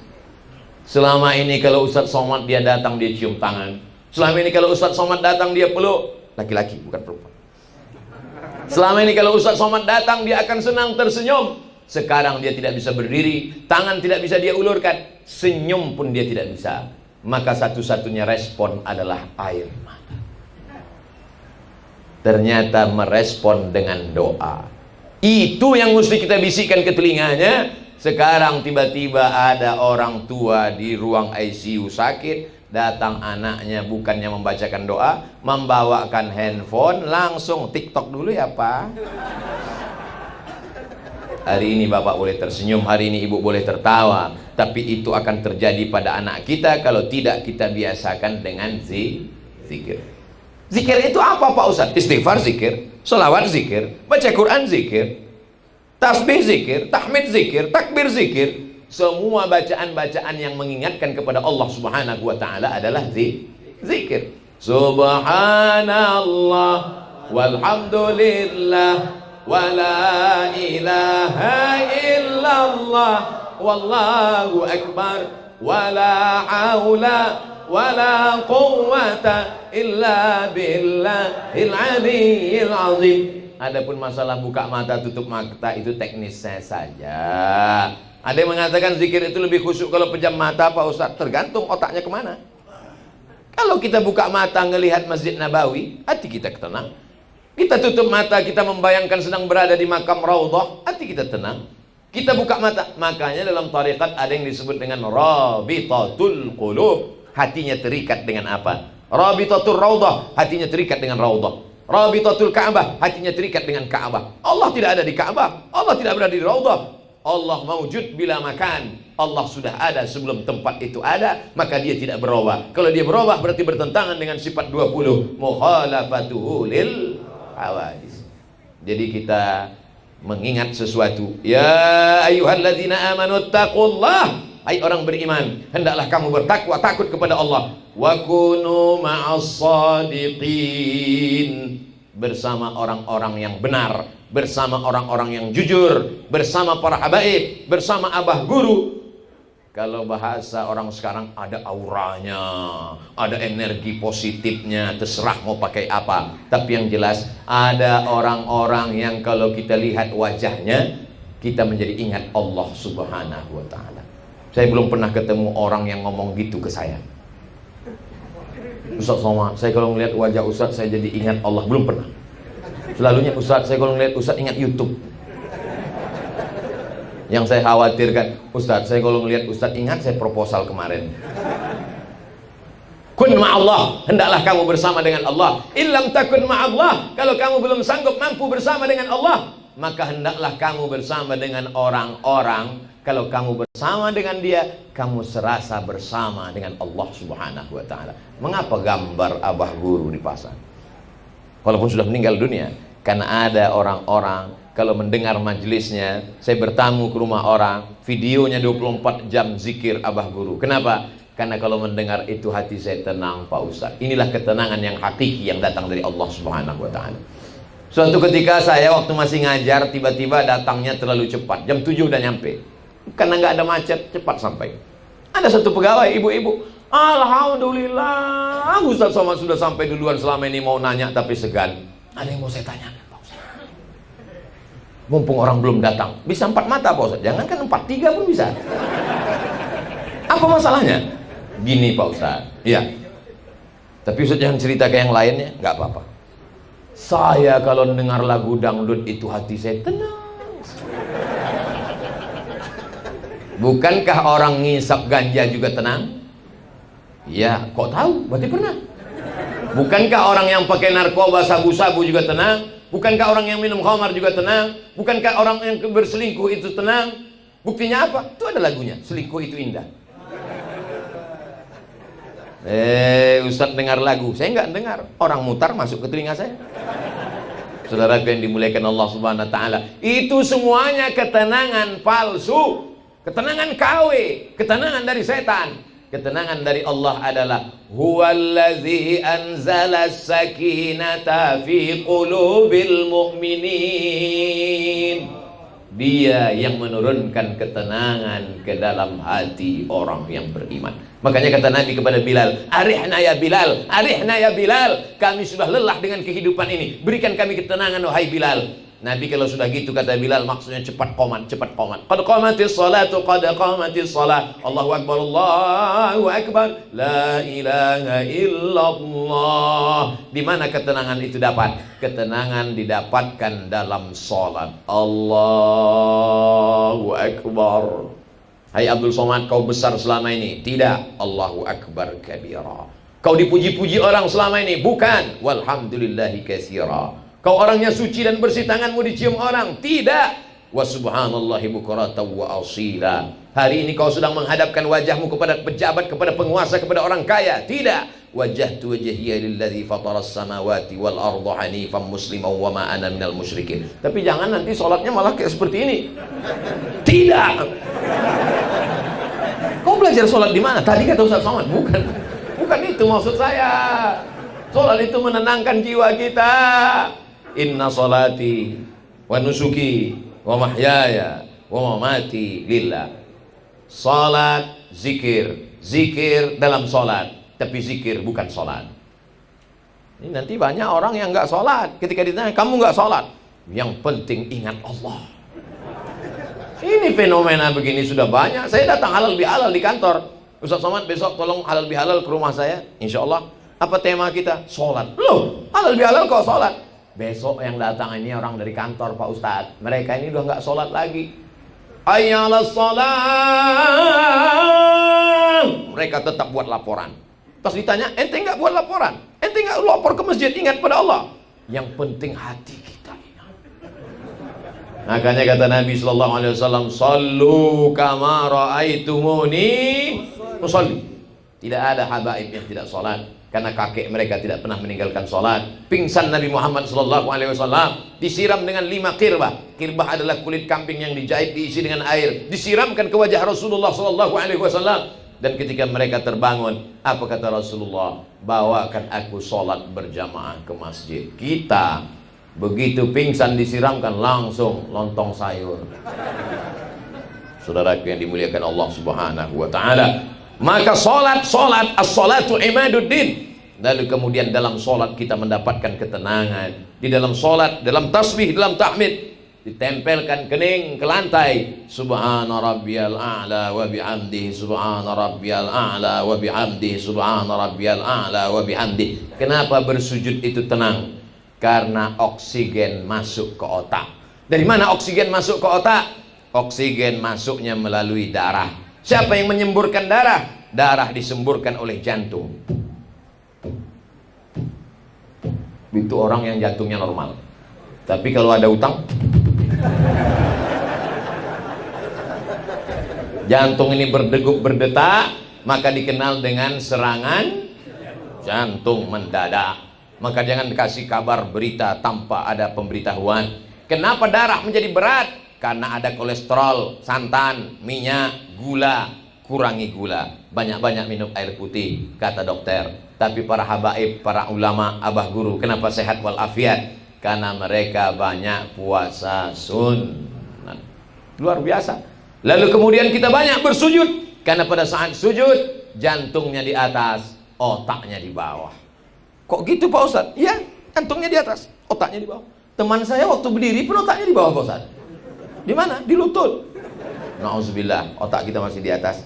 Selama ini kalau Ustaz Somad dia datang dia cium tangan. Selama ini kalau Ustaz Somad datang dia peluk. Laki-laki bukan perempuan. Selama ini kalau Ustaz Somad datang dia akan senang tersenyum. Sekarang dia tidak bisa berdiri, tangan tidak bisa dia ulurkan, senyum pun dia tidak bisa. Maka satu-satunya respon adalah air mata. Ternyata merespon dengan doa. Itu yang mesti kita bisikkan ke telinganya. Sekarang tiba-tiba ada orang tua di ruang ICU sakit, datang anaknya bukannya membacakan doa, membawakan handphone, langsung TikTok dulu ya Pak. Hari ini Bapak boleh tersenyum, hari ini Ibu boleh tertawa, tapi itu akan terjadi pada anak kita kalau tidak kita biasakan dengan zikir. Zikir itu apa Pak Ustaz? Istighfar zikir, sholawat zikir, baca Quran zikir, tasbih zikir, tahmid zikir, takbir zikir. Semua bacaan-bacaan yang mengingatkan kepada Allah Subhanahu wa taala adalah zikir. Subhanallah walhamdulillah wala ilaha illallah wallahu akbar wala haula wala quwwata illa billahil aliyyil azim. Adapun masalah buka mata tutup mata itu teknisnya saja. Ada yang mengatakan zikir itu lebih khusyuk kalau pejam mata Pak Ustaz. Tergantung otaknya kemana. Kalau kita buka mata ngelihat Masjid Nabawi, hati kita tenang. Kita tutup mata, kita membayangkan sedang berada di makam Raudhah, hati kita tenang. Kita buka mata, makanya dalam tarekat ada yang disebut dengan Rabitatul Qulub. Hatinya terikat dengan apa? Rabitatul Raudhah, hatinya terikat dengan Raudhah. Rabitatul Ka'bah, hatinya terikat dengan Ka'bah. Allah tidak ada di Ka'bah, Allah tidak berada di Raudhah. Allah mawjud bila makan. Allah sudah ada sebelum tempat itu ada, maka dia tidak berubah. Kalau dia berubah berarti bertentangan dengan sifat 20, mukhalafatuhu lil hawadis. Jadi kita mengingat sesuatu. Ya ayyuhalladzina amanu taqullah. hai orang beriman, hendaklah kamu bertakwa, takut kepada Allah. Wa kunu ma'as shadiqin, bersama orang-orang yang benar, bersama orang-orang yang jujur, bersama para habaib, bersama abah guru. Kalau bahasa orang sekarang, ada auranya, ada energi positifnya, terserah mau pakai apa. Tapi yang jelas, ada orang-orang yang kalau kita lihat wajahnya, kita menjadi ingat Allah Subhanahu wa ta'ala. Saya belum pernah ketemu orang yang ngomong gitu ke saya. Ustaz Somad, saya kalau melihat wajah Ustaz, saya jadi ingat Allah. Belum pernah. Selalunya Ustaz, saya kalau melihat Ustaz ingat YouTube. Yang saya khawatirkan, Ustaz, saya kalau melihat Ustaz ingat saya proposal kemarin. Kun ma'allah, hendaklah kamu bersama dengan Allah. Illam takun ma'allah, kalau kamu belum sanggup mampu bersama dengan Allah, maka hendaklah kamu bersama dengan orang-orang. Kalau kamu bersama dengan dia, kamu serasa bersama dengan Allah Subhanahu wa ta'ala. Mengapa gambar abah guru dipasang? Walaupun sudah meninggal dunia. Karena ada orang-orang, kalau mendengar majelisnya, saya bertamu ke rumah orang, videonya 24 jam zikir abah guru. Kenapa? Karena kalau mendengar itu hati saya tenang, Pak Ustaz. Inilah ketenangan yang hakiki yang datang dari Allah Subhanahu wa ta'ala. Suatu ketika saya waktu masih ngajar, tiba-tiba datangnya terlalu cepat. Jam 7 udah nyampe. Karena nggak ada macet, cepat sampai. Ada satu pegawai, ibu-ibu, alhamdulillah, Ustaz Somad sudah sampai duluan. Selama ini mau nanya tapi segan. Ada yang mau saya tanyakan, Pak Ustaz. Mumpung orang belum datang, bisa 4 mata, Pak Ustaz. Jangan kan 4, 3 pun bisa. Apa masalahnya? Gini, Pak Ustaz. Iya. Tapi Ustaz jangan cerita ke yang lainnya, nggak apa-apa. Saya kalau dengar lagu dangdut itu hati saya tenang. Bukankah orang ngisap ganja juga tenang? Ya, kok tahu? Berarti pernah. Bukankah orang yang pakai narkoba, sabu-sabu juga tenang? Bukankah orang yang minum khamar juga tenang? Bukankah orang yang berselingkuh itu tenang? Buktinya apa? Itu ada lagunya, selingkuh itu indah. Ustadz dengar lagu, saya nggak dengar. Orang mutar masuk ke telinga saya. Saudara yang dimuliakan Allah Subhanahu wa ta'ala, itu semuanya ketenangan palsu, ketenangan KW, ketenangan dari setan. Ketenangan dari Allah adalah huwallazi anzala sakinata fi qulubil mu'minin. Dia yang menurunkan ketenangan ke dalam hati orang yang beriman. Makanya kata Nabi kepada Bilal, arihna ya Bilal, arihna ya Bilal, kami sudah lelah dengan kehidupan ini, berikan kami ketenangan wahai Bilal. Nabi kalau sudah gitu kata Bilal, maksudnya cepat qomat, cepat qomat. Qad qamatis salatu, qad qamatis salat. Allahu akbar, Allahu akbar, la ilaha illallah. Di mana ketenangan itu dapat? Ketenangan didapatkan dalam salat. Allahu akbar. Hai Abdul Somad, kau besar selama ini. Tidak. Allahu akbar kabira. Kau dipuji-puji orang selama ini. Bukan. Walhamdulillahi katsira. Kau orangnya suci dan bersih, tanganmu dicium orang. Tidak. Wa subhanallahi bukratan wa asila. Hari ini kau sedang menghadapkan wajahmu kepada pejabat, kepada penguasa, kepada orang kaya. Tidak. Wajjahtu wajhiya lilladzi fataras samawati wal arda hanifan musliman wa ma ana minal musyrikin. Tapi jangan nanti sholatnya malah kayak seperti ini. Tidak. Kau belajar sholat di mana? Tadi kata Ustaz Somad. Bukan. Bukan itu maksud saya. Sholat itu menenangkan jiwa kita. Inna salati wa nusuki wa mahyaya wa mamati lillah. Salat, zikir, zikir dalam salat, tapi zikir bukan salat. Ini nanti banyak orang yang nggak salat. Ketika ditanya, kamu nggak salat? Yang penting ingat Allah. Ini fenomena begini sudah banyak. Saya datang halal bihalal di kantor. Ustaz Somad, besok tolong halal bihalal ke rumah saya, insya Allah. Apa tema kita? Salat. Loh, halal bihalal kok salat? Besok yang datang ini orang dari kantor, Pak Ustadz. Mereka ini udah nggak sholat lagi. Ayyalas sholat. Mereka tetap buat laporan. Pas ditanya, ente nggak buat laporan? Ente nggak lapor ke masjid, ingat pada Allah? Yang penting hati kita ingat. Makanya kata Nabi Sallallahu Alaihi Wasallam, sallu kama ra'aitumuni usolli. Tidak ada habaib yang tidak sholat. karena kakek mereka tidak pernah meninggalkan sholat. Pingsan Nabi Muhammad SAW, disiram dengan 5 kirbah. Kirbah adalah kulit kambing yang dijahit, diisi dengan air, disiramkan ke wajah Rasulullah SAW. Dan ketika mereka terbangun, apa kata Rasulullah? Bawakan aku sholat berjamaah ke masjid. Kita begitu pingsan disiramkan, langsung lontong sayur. Saudaraku yang dimuliakan Allah Subhanahu wa taala, maka salat as-salatu imaduddin. Lalu kemudian dalam salat kita mendapatkan ketenangan. Di dalam salat, dalam tasbih, dalam tahmid, ditempelkan kening ke lantai, subhana rabbiyal a'la wa bihamdihi, subhana rabbiyal a'la wa bihamdihi, subhana rabbiyal a'la wa bihamdihi. Kenapa bersujud itu tenang? Karena oksigen masuk ke otak. Dari mana oksigen masuk ke otak? Oksigen masuknya melalui darah. Siapa yang menyemburkan darah? Darah disemburkan oleh jantung. Itu orang yang jantungnya normal. Tapi kalau ada utang, jantung ini berdegup berdetak, maka dikenal dengan serangan jantung mendadak. Maka jangan kasih kabar berita tanpa ada pemberitahuan. Kenapa darah menjadi berat? Karena ada kolesterol, santan, minyak, gula. Kurangi gula, banyak-banyak minum air putih, kata dokter. Tapi para habaib, para ulama, abah guru, kenapa sehat walafiat? Karena mereka banyak puasa sunnah. Luar biasa. Lalu kemudian kita banyak bersujud, karena pada saat sujud jantungnya di atas, otaknya di bawah. Kok gitu Pak Ustadz? Iya, jantungnya di atas, otaknya di bawah. Teman saya waktu berdiri pun otaknya di bawah Pak Ustadz. Di mana? Di lutut. Nauzubillah, otak kita masih di atas.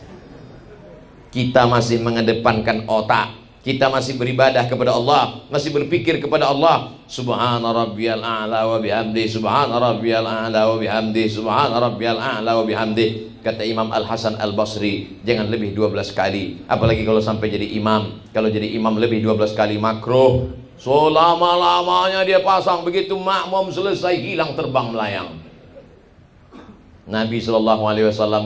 Kita masih mengedepankan otak. Kita masih beribadah kepada Allah, masih berpikir kepada Allah. Subhana rabbiyal a'la wa bihamdi, subhana rabbiyal a'la wa bihamdi, subhana rabbiyal a'la wa bihamdi. Kata Imam Al-Hasan Al-Basri, jangan lebih 12 kali. Apalagi kalau sampai jadi imam. Kalau jadi imam lebih 12 kali makruh. Selama-lamanya dia pasang, begitu makmum selesai hilang terbang melayang. Nabi SAW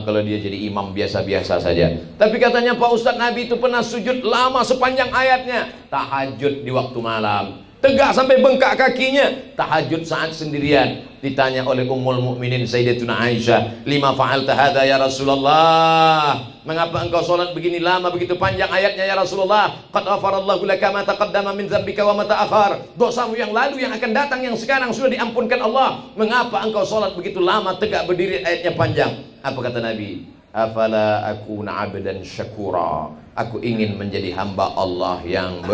kalau dia jadi imam biasa-biasa saja. Tapi katanya Pak Ustadz, Nabi itu pernah sujud lama sepanjang ayatnya. Tahajud di waktu malam, tegak sampai bengkak kakinya. Tahajud saat sendirian. Ditanya oleh Ummul Mukminin Sayyidatuna Aisyah, lima fa'alta hadza ya Rasulullah? Mengapa engkau sholat begini lama, begitu panjang ayatnya ya Rasulullah? Qad ghafarallahu laka ma taqaddama min dzambika wa ma ta'akhkhar. Dosamu yang lalu, yang akan datang, yang sekarang sudah diampunkan Allah. Mengapa engkau sholat begitu lama, tegak berdiri, ayatnya panjang? Apa kata Nabi? Afala akuna 'abdan syakura. Aku ingin menjadi hamba Allah yang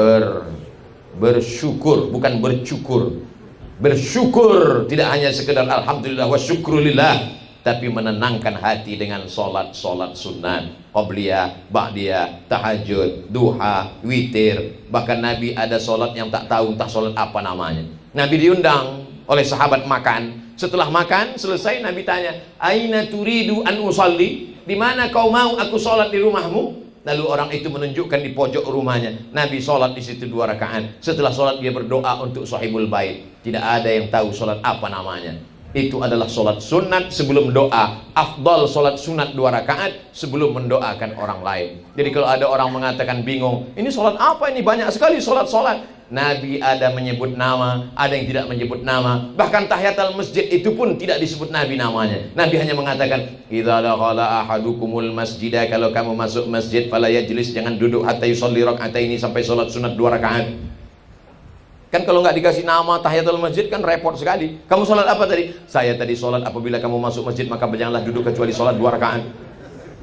bersyukur, bukan bercukur. Bersyukur, tidak hanya sekedar alhamdulillah wa syukrulillah, tapi menenangkan hati dengan solat-solat sunat, qabliyah, ba'diyah, tahajud, duha, witir. Bahkan Nabi ada solat yang tak tahu entah solat apa namanya. Nabi diundang oleh sahabat makan. Setelah makan selesai, Nabi tanya, aina turidu an usalli? Di mana kau mau aku solat di rumahmu? Lalu orang itu menunjukkan di pojok rumahnya. Nabi sholat di situ 2 rakaat. Setelah sholat dia berdoa untuk sahibul bait. Tidak ada yang tahu sholat apa namanya. Itu adalah sholat sunat sebelum doa. Afdal sholat sunat 2 rakaat sebelum mendoakan orang lain. Jadi kalau ada orang mengatakan bingung, ini sholat apa ini? Banyak sekali sholat-sholat. Nabi ada menyebut nama, ada yang tidak menyebut nama. Bahkan tahiyatul masjid itu pun tidak disebut Nabi namanya. Nabi hanya mengatakan, idza dakhala ahadukumul masjidah, kalau kamu masuk masjid fala yajlis, jangan duduk hatta yusolli rak'ataini, sampai sholat sunat 2 rakaat. Kan kalau nggak dikasih nama tahiyatul masjid kan repot sekali. Kamu sholat apa tadi? Saya tadi sholat apabila kamu masuk masjid maka janganlah duduk kecuali sholat 2 rakaat.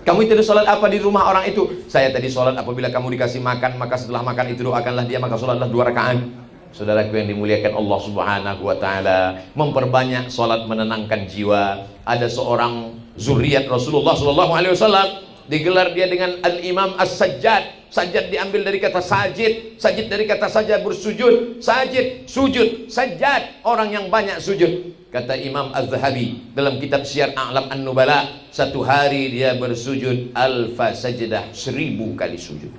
Kamu tadi sholat apa di rumah orang itu? Saya tadi sholat apabila kamu dikasih makan, maka setelah makan itu doakanlah dia, maka sholatlah 2 rakaat. Saudaraku yang dimuliakan Allah Subhanahu wa taala, memperbanyak sholat menenangkan jiwa. Ada seorang zuriat Rasulullah SAW, digelar dia dengan Al-Imam As-Sajjad. Sajjad diambil dari kata sajid, sajid dari kata saja bersujud, sajid, sujud, sajjad, orang yang banyak sujud. Kata Imam Az-Zahabi dalam kitab Syiar A'lam An-Nubala, satu hari dia bersujud alfa sajdah, 1000 kali sujud,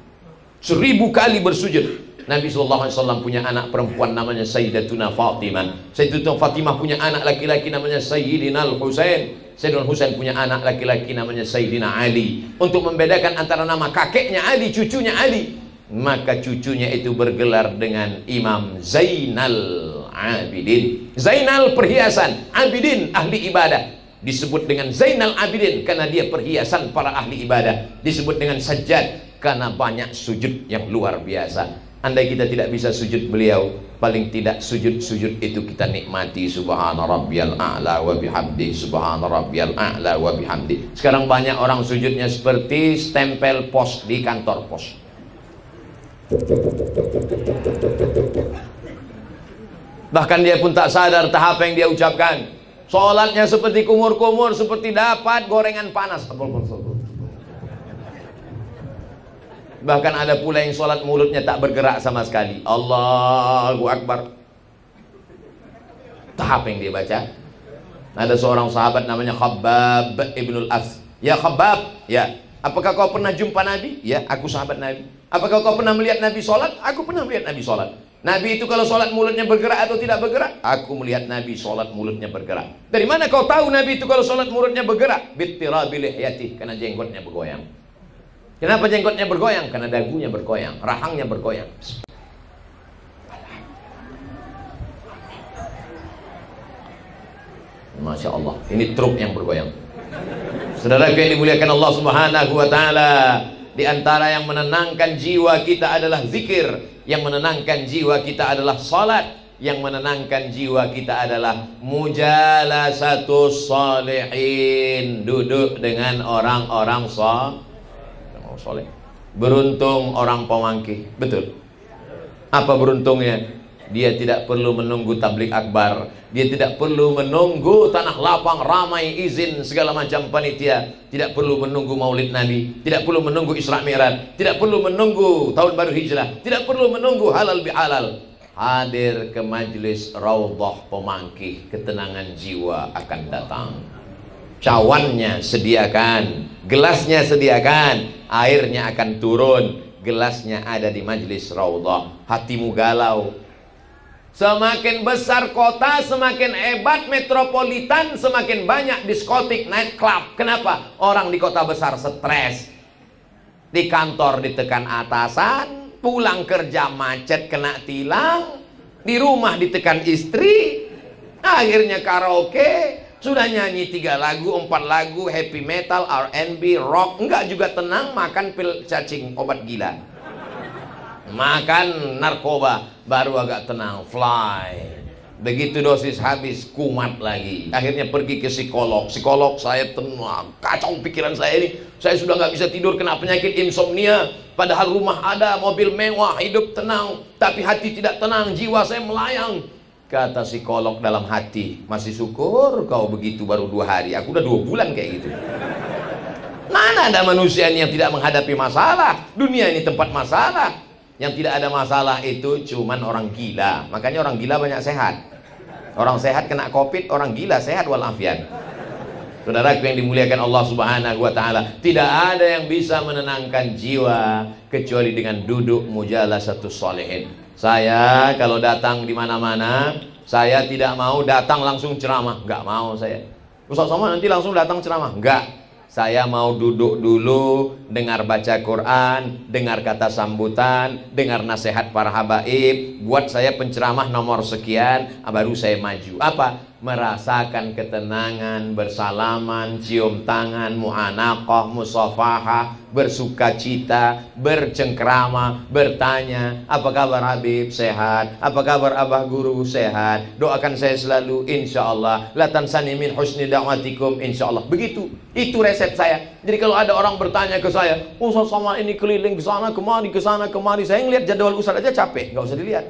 1000 kali bersujud. Nabi SAW punya anak perempuan namanya Sayyidatuna Fatimah. Sayyidatuna Fatimah punya anak laki-laki namanya Sayyidina Al-Husain. Sayyidina Husain punya anak laki-laki namanya Sayyidina Ali. Untuk membedakan antara nama kakeknya Ali, cucunya Ali, maka cucunya itu bergelar dengan Imam Zainal Abidin. Zainal perhiasan, Abidin ahli ibadah. Disebut dengan Zainal Abidin karena dia perhiasan para ahli ibadah. Disebut dengan Sajjad karena banyak sujud yang luar biasa. Andai kita tidak bisa sujud beliau, paling tidak sujud-sujud itu kita nikmati. Subhana rabbiyal a'la wa bihamdi, subhana rabbiyal a'la wa bihamdi. Sekarang banyak orang sujudnya seperti stempel pos di kantor pos. Bahkan dia pun tak sadar tahap yang dia ucapkan. Sholatnya seperti kumur-kumur, seperti dapat gorengan panas. Bahkan ada pula yang sholat mulutnya tak bergerak sama sekali. Allahu Akbar. Tahap yang dia baca. Ada seorang sahabat namanya Khabbab ibnul As. Ya Khabbab, ya. Apakah kau pernah jumpa Nabi? Ya, aku sahabat Nabi. Apakah kau pernah melihat Nabi sholat? Aku pernah melihat Nabi sholat. Nabi itu kalau sholat mulutnya bergerak atau tidak bergerak? Aku melihat Nabi sholat mulutnya bergerak. Dari mana kau tahu Nabi itu kalau sholat mulutnya bergerak? Bittirabi lihyati, karena jenggotnya bergoyang. Kenapa jenggotnya bergoyang? Karena dagunya bergoyang, rahangnya bergoyang. Masya Allah, ini truk yang bergoyang. Saudara yang dimuliakan Allah Subhanahu wa Ta'ala, di antara yang menenangkan jiwa kita adalah zikir, yang menenangkan jiwa kita adalah salat, yang menenangkan jiwa kita adalah mujalasatus shalihin, duduk dengan orang-orang soleh. Beruntung orang Pemangkih, betul. Apa beruntungnya? Dia tidak perlu menunggu tablik akbar, dia tidak perlu menunggu tanah lapang ramai izin segala macam panitia, tidak perlu menunggu maulid Nabi, tidak perlu menunggu Isra Mi'raj, tidak perlu menunggu tahun baru hijrah, tidak perlu menunggu halal bihalal. Hadir ke majlis Raudhah Pemangkih, ketenangan jiwa akan datang. Cawannya sediakan, gelasnya sediakan, airnya akan turun, gelasnya ada di majlis Raudhah. Hatimu galau. Semakin besar kota, semakin hebat metropolitan, semakin banyak diskotik, night club. Kenapa? Orang di kota besar stres, di kantor ditekan atasan, pulang kerja macet kena tilang, di rumah ditekan istri, akhirnya karaoke. Sudah nyanyi 3 lagu, 4 lagu, happy metal, R&B, rock, enggak juga tenang, makan pil cacing, obat gila. Makan narkoba, baru agak tenang, fly. Begitu dosis habis, kumat lagi. Akhirnya pergi ke psikolog. Psikolog, saya tenang, kacau pikiran saya ini. Saya sudah nggak bisa tidur, kena penyakit insomnia. Padahal rumah ada, mobil mewah, hidup tenang. Tapi hati tidak tenang, jiwa saya melayang. Kata psikolog dalam hati, masih syukur kau begitu baru 2 hari. Aku udah 2 bulan kayak gitu. Mana ada manusia yang tidak menghadapi masalah? Dunia ini tempat masalah. Yang tidak ada masalah itu cuman orang gila. Makanya orang gila banyak sehat. Orang sehat kena covid, orang gila sehat walafiat. Saudara yang dimuliakan Allah Subhanahu wa Ta'ala, tidak ada yang bisa menenangkan jiwa kecuali dengan duduk mujalasatus sholihin. Saya kalau datang di mana-mana, saya tidak mau datang langsung ceramah, nggak mau saya. Ustaz Somad nanti langsung datang ceramah, nggak. Saya mau duduk dulu, dengar baca Quran, dengar kata sambutan, dengar nasihat para habaib, buat saya penceramah nomor sekian, baru saya maju. Apa? Merasakan ketenangan, bersalaman, cium tangan, mu'anaqah, musafahah, bersuka cita, bercengkrama, bertanya, apa kabar Habib? Sehat. Apa kabar Abah Guru? Sehat. Doakan saya selalu, insya Allah. La tansani min husni da'watikum, insya Allah. Begitu, itu resep saya. Jadi kalau ada orang bertanya ke saya, Ustaz Somad ini keliling ke sana kemari, saya ngeliat jadwal Ustaz aja capek, nggak usah dilihat.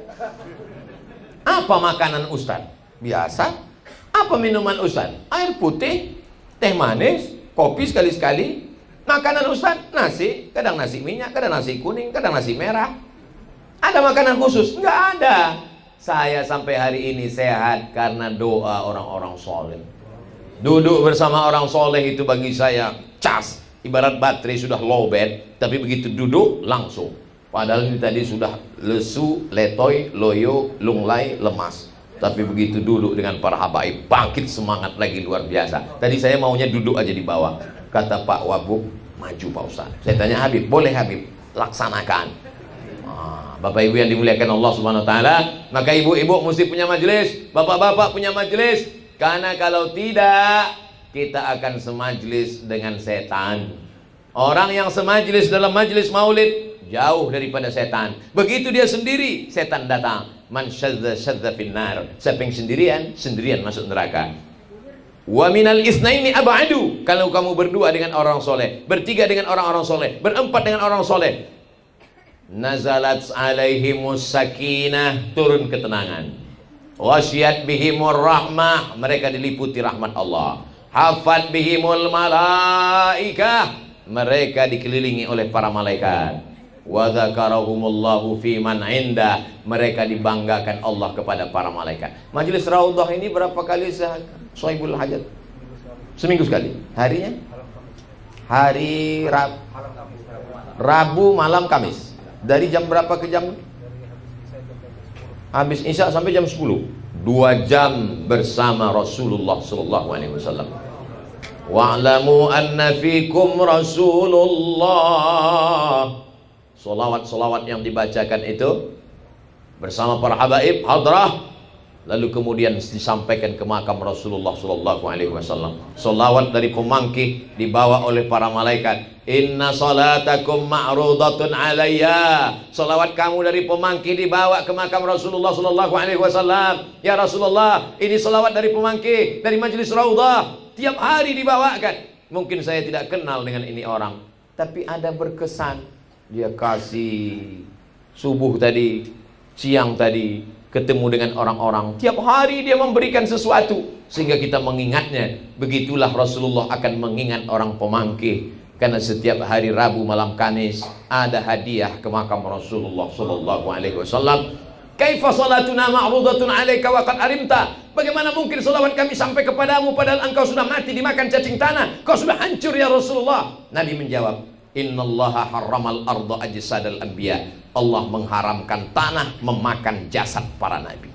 Apa makanan Ustaz? Biasa. Apa minuman Ustaz? Air putih, teh manis, kopi sekali-sekali. Makanan Ustaz, nasi, kadang nasi minyak, kadang nasi kuning, kadang nasi merah. Ada makanan khusus? Nggak ada. Saya sampai hari ini sehat karena doa orang-orang soleh. Duduk bersama orang soleh itu bagi saya cas. Ibarat baterai sudah lowbat, tapi begitu duduk langsung. Padahal ini tadi sudah lesu, letoy, loyo, lunglai, lemas. Tapi begitu duduk dengan para habaib, bangkit semangat lagi luar biasa. Tadi saya maunya duduk aja di bawah. Kata Pak Wabuk, maju Pak Ustaz. Saya tanya Habib, boleh Habib? Laksanakan. Bapak Ibu yang dimuliakan Allah Subhanahu wa taala, maka ibu-ibu mesti punya majelis, bapak-bapak punya majelis. Karena kalau tidak, kita akan semajlis dengan setan. Orang yang semajlis dalam majelis maulid jauh daripada setan. Begitu dia sendiri, setan datang. Man syadza syadza finnar. Siapa yang sendirian, sendirian masuk neraka. Wa minal itsnaini ab'adu. Kalau kamu berdua dengan orang soleh, bertiga dengan orang-orang soleh, berempat dengan orang soleh, nazalat alaihimus sakinah, turun ketenangan. Wasyiyat bihimur rahmah, mereka diliputi rahmat Allah. Hafat bihimul malaikah, mereka dikelilingi oleh para malaikat. Wa dzakarahumullahu fi man inda, mereka dibanggakan Allah kepada para malaikat. Majelis Raudhah ini berapa kali Sohibul Hajat? Seminggu sekali. Harinya? Hari Rabu malam Kamis. Dari jam berapa ke jam? Habis Isya sampai jam 10. 2 jam bersama Rasulullah sallallahu alaihi wasallam. Wa'lamu anna fikum Rasulullah. Solawat-solawat yang dibacakan itu bersama para habaib hadrah, lalu kemudian disampaikan ke makam Rasulullah sallallahu alaihi wasallam. Solawat dari pemangkih dibawa oleh para malaikat. Inna salatakum ma'rudatun alayya. Solawat kamu dari pemangkih dibawa ke makam Rasulullah sallallahu alaihi wasallam. Ya Rasulullah, ini solawat dari pemangkih dari majelis Raudhah, tiap hari dibawakan. Mungkin saya tidak kenal dengan ini orang, tapi ada berkesan. Dia kasih subuh tadi, siang tadi, ketemu dengan orang-orang. Tiap hari dia memberikan sesuatu sehingga kita mengingatnya. Begitulah Rasulullah akan mengingat orang pemangkih, karena setiap hari Rabu malam Kamis ada hadiah ke makam Rasulullah sallallahu alaihi wasallam. Kaifa salatuna ma'rudatun 'alaika wa qad arimta? Bagaimana mungkin salawat kami sampai kepadamu padahal engkau sudah mati dimakan cacing tanah? Kau sudah hancur ya Rasulullah. Nabi menjawab, innallaha harramal arda ajsadal anbiya. Allah mengharamkan tanah memakan jasad para nabi.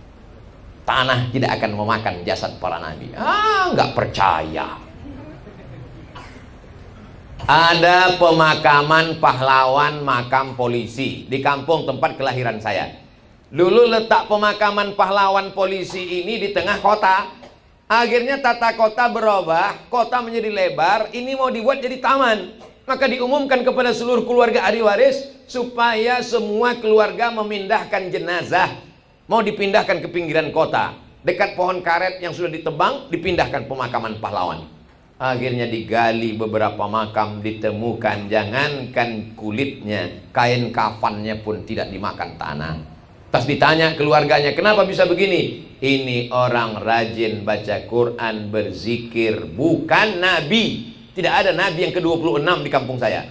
Tanah tidak akan memakan jasad para nabi. Nggak percaya. Ada pemakaman pahlawan makam polisi di kampung tempat kelahiran saya. Dulu letak pemakaman pahlawan polisi ini di tengah kota. Akhirnya tata kota berubah, kota menjadi lebar, ini mau dibuat jadi taman. Maka diumumkan kepada seluruh keluarga ahli waris supaya semua keluarga memindahkan jenazah. Mau dipindahkan ke pinggiran kota, dekat pohon karet yang sudah ditebang, dipindahkan pemakaman pahlawan. Akhirnya digali beberapa makam, ditemukan jangankan kulitnya, kain kafannya pun tidak dimakan tanah. Pas ditanya keluarganya, kenapa bisa begini? Ini orang rajin baca Quran, berzikir, bukan nabi. Tidak ada nabi yang ke-26 di kampung saya.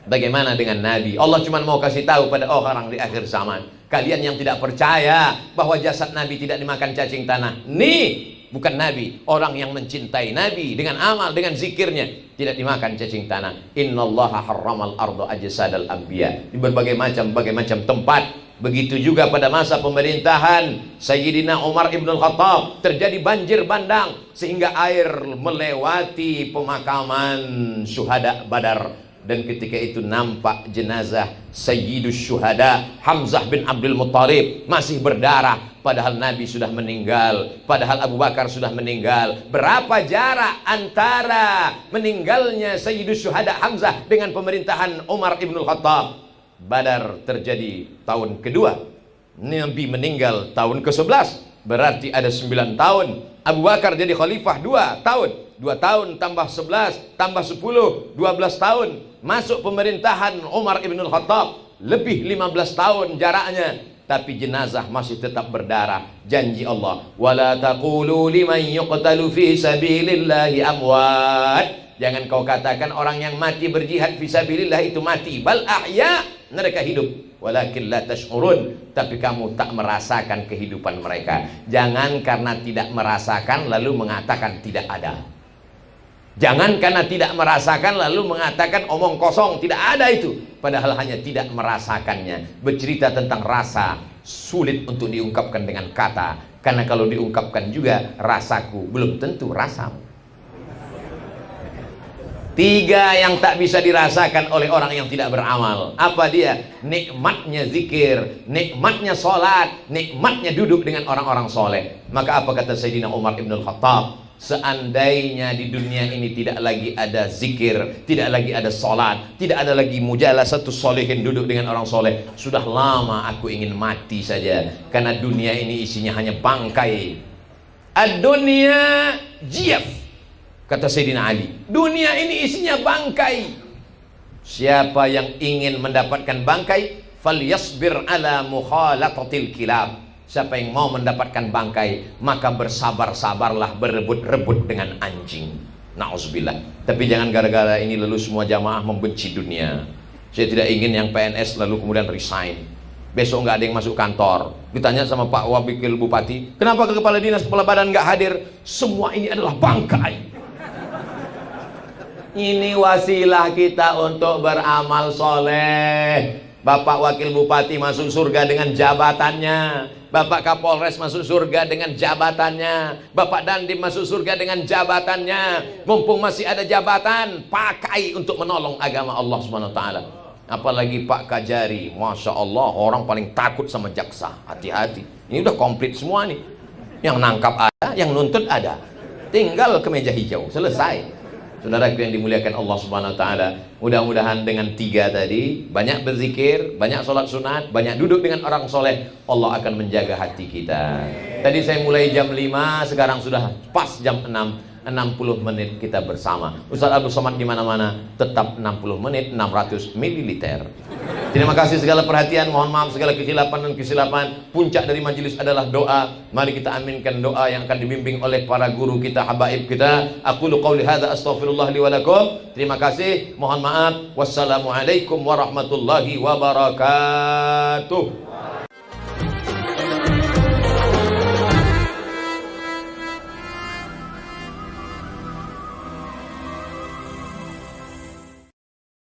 Bagaimana dengan nabi? Allah cuma mau kasih tahu pada orang di akhir zaman. Kalian yang tidak percaya bahwa jasad nabi tidak dimakan cacing tanah, nih bukan nabi. Orang yang mencintai nabi dengan amal, dengan zikirnya, tidak dimakan cacing tanah. Innallaha harramal arda ajsadal anbiya. Di berbagai macam tempat. Begitu juga pada masa pemerintahan Sayyidina Umar ibn al-Khattab terjadi banjir bandang sehingga air melewati pemakaman syuhada Badar, dan ketika itu nampak jenazah Sayyidus Syuhada Hamzah bin Abdul Muttalib masih berdarah, padahal Nabi sudah meninggal, padahal Abu Bakar sudah meninggal. Berapa jarak antara meninggalnya Sayyidus Syuhada Hamzah dengan pemerintahan Umar ibn al-Khattab? Badar terjadi tahun kedua, Nabi meninggal tahun ke-11, berarti ada 9 tahun. Abu Bakar jadi khalifah 2 tahun. 2 tahun tambah 11 tambah 10, 12 tahun. Masuk pemerintahan Umar ibn al-Khattab, lebih 15 tahun jaraknya, tapi jenazah masih tetap berdarah. Janji Allah, wala taqulu liman yuqtalu fi sabilillahi amwat. Jangan kau katakan orang yang mati berjihad fisabilillah itu mati. Bal ahya, mereka hidup. Walakin la tash'urun, tapi kamu tak merasakan kehidupan mereka. Jangan karena tidak merasakan lalu mengatakan tidak ada. Jangan karena tidak merasakan lalu mengatakan omong kosong, tidak ada itu. Padahal hanya tidak merasakannya. Bercerita tentang rasa sulit untuk diungkapkan dengan kata, karena kalau diungkapkan juga rasaku belum tentu rasamu. Tiga yang tak bisa dirasakan oleh orang yang tidak beramal. Apa dia? Nikmatnya zikir, nikmatnya sholat, nikmatnya duduk dengan orang-orang soleh. Maka apa kata Sayyidina Umar ibn al-Khattab? Seandainya di dunia ini tidak lagi ada zikir, tidak lagi ada sholat, tidak ada lagi mujalasatu sholihin, duduk dengan orang soleh, sudah lama aku ingin mati saja. Karena dunia ini isinya hanya bangkai. Ad-dunya jiyaf, kata Sayyidina Ali. Dunia ini isinya bangkai. Siapa yang ingin mendapatkan bangkai, falyasbir ala mukhalatatil kilab. Siapa yang mau mendapatkan bangkai, maka bersabar-sabarlah berebut-rebut dengan anjing. Na'udzubillah. Tapi jangan gara-gara ini lalu semua jamaah membenci dunia. Saya tidak ingin yang PNS lalu kemudian resign. Besok nggak ada yang masuk kantor. Ditanya sama Pak Wakil Bupati, kenapa ke kepala dinas, kepala badan nggak hadir? Semua ini adalah bangkai. Ini wasilah kita untuk beramal soleh. Bapak Wakil Bupati masuk surga dengan jabatannya, Bapak Kapolres masuk surga dengan jabatannya, Bapak Dandim masuk surga dengan jabatannya. Mumpung masih ada jabatan, pakai untuk menolong agama Allah Subhanahu wa taala. Apalagi Pak Kajari, Masya Allah, orang paling takut sama jaksa. Hati-hati, ini udah komplit semua nih. Yang nangkap ada, yang nuntut ada, tinggal ke meja hijau, selesai. Saudaraku yang dimuliakan Allah Subhanahu wa taala, mudah-mudahan dengan tiga tadi, banyak berzikir, banyak sholat sunat, banyak duduk dengan orang soleh, Allah akan menjaga hati kita. Tadi saya mulai jam 5, sekarang sudah pas jam 6. 60 menit kita bersama. Ustaz Abdul Somad di mana-mana, tetap 60 menit 600 ml. Terima kasih segala perhatian, mohon maaf segala kesilapan dan kesilapan. Puncak dari majelis adalah doa. Mari kita aminkan doa yang akan dibimbing oleh para guru kita, habaib kita. Aqulu qauli hadza astaghfirullah li wa lakum. Terima kasih, mohon maaf. Wassalamualaikum warahmatullahi wabarakatuh.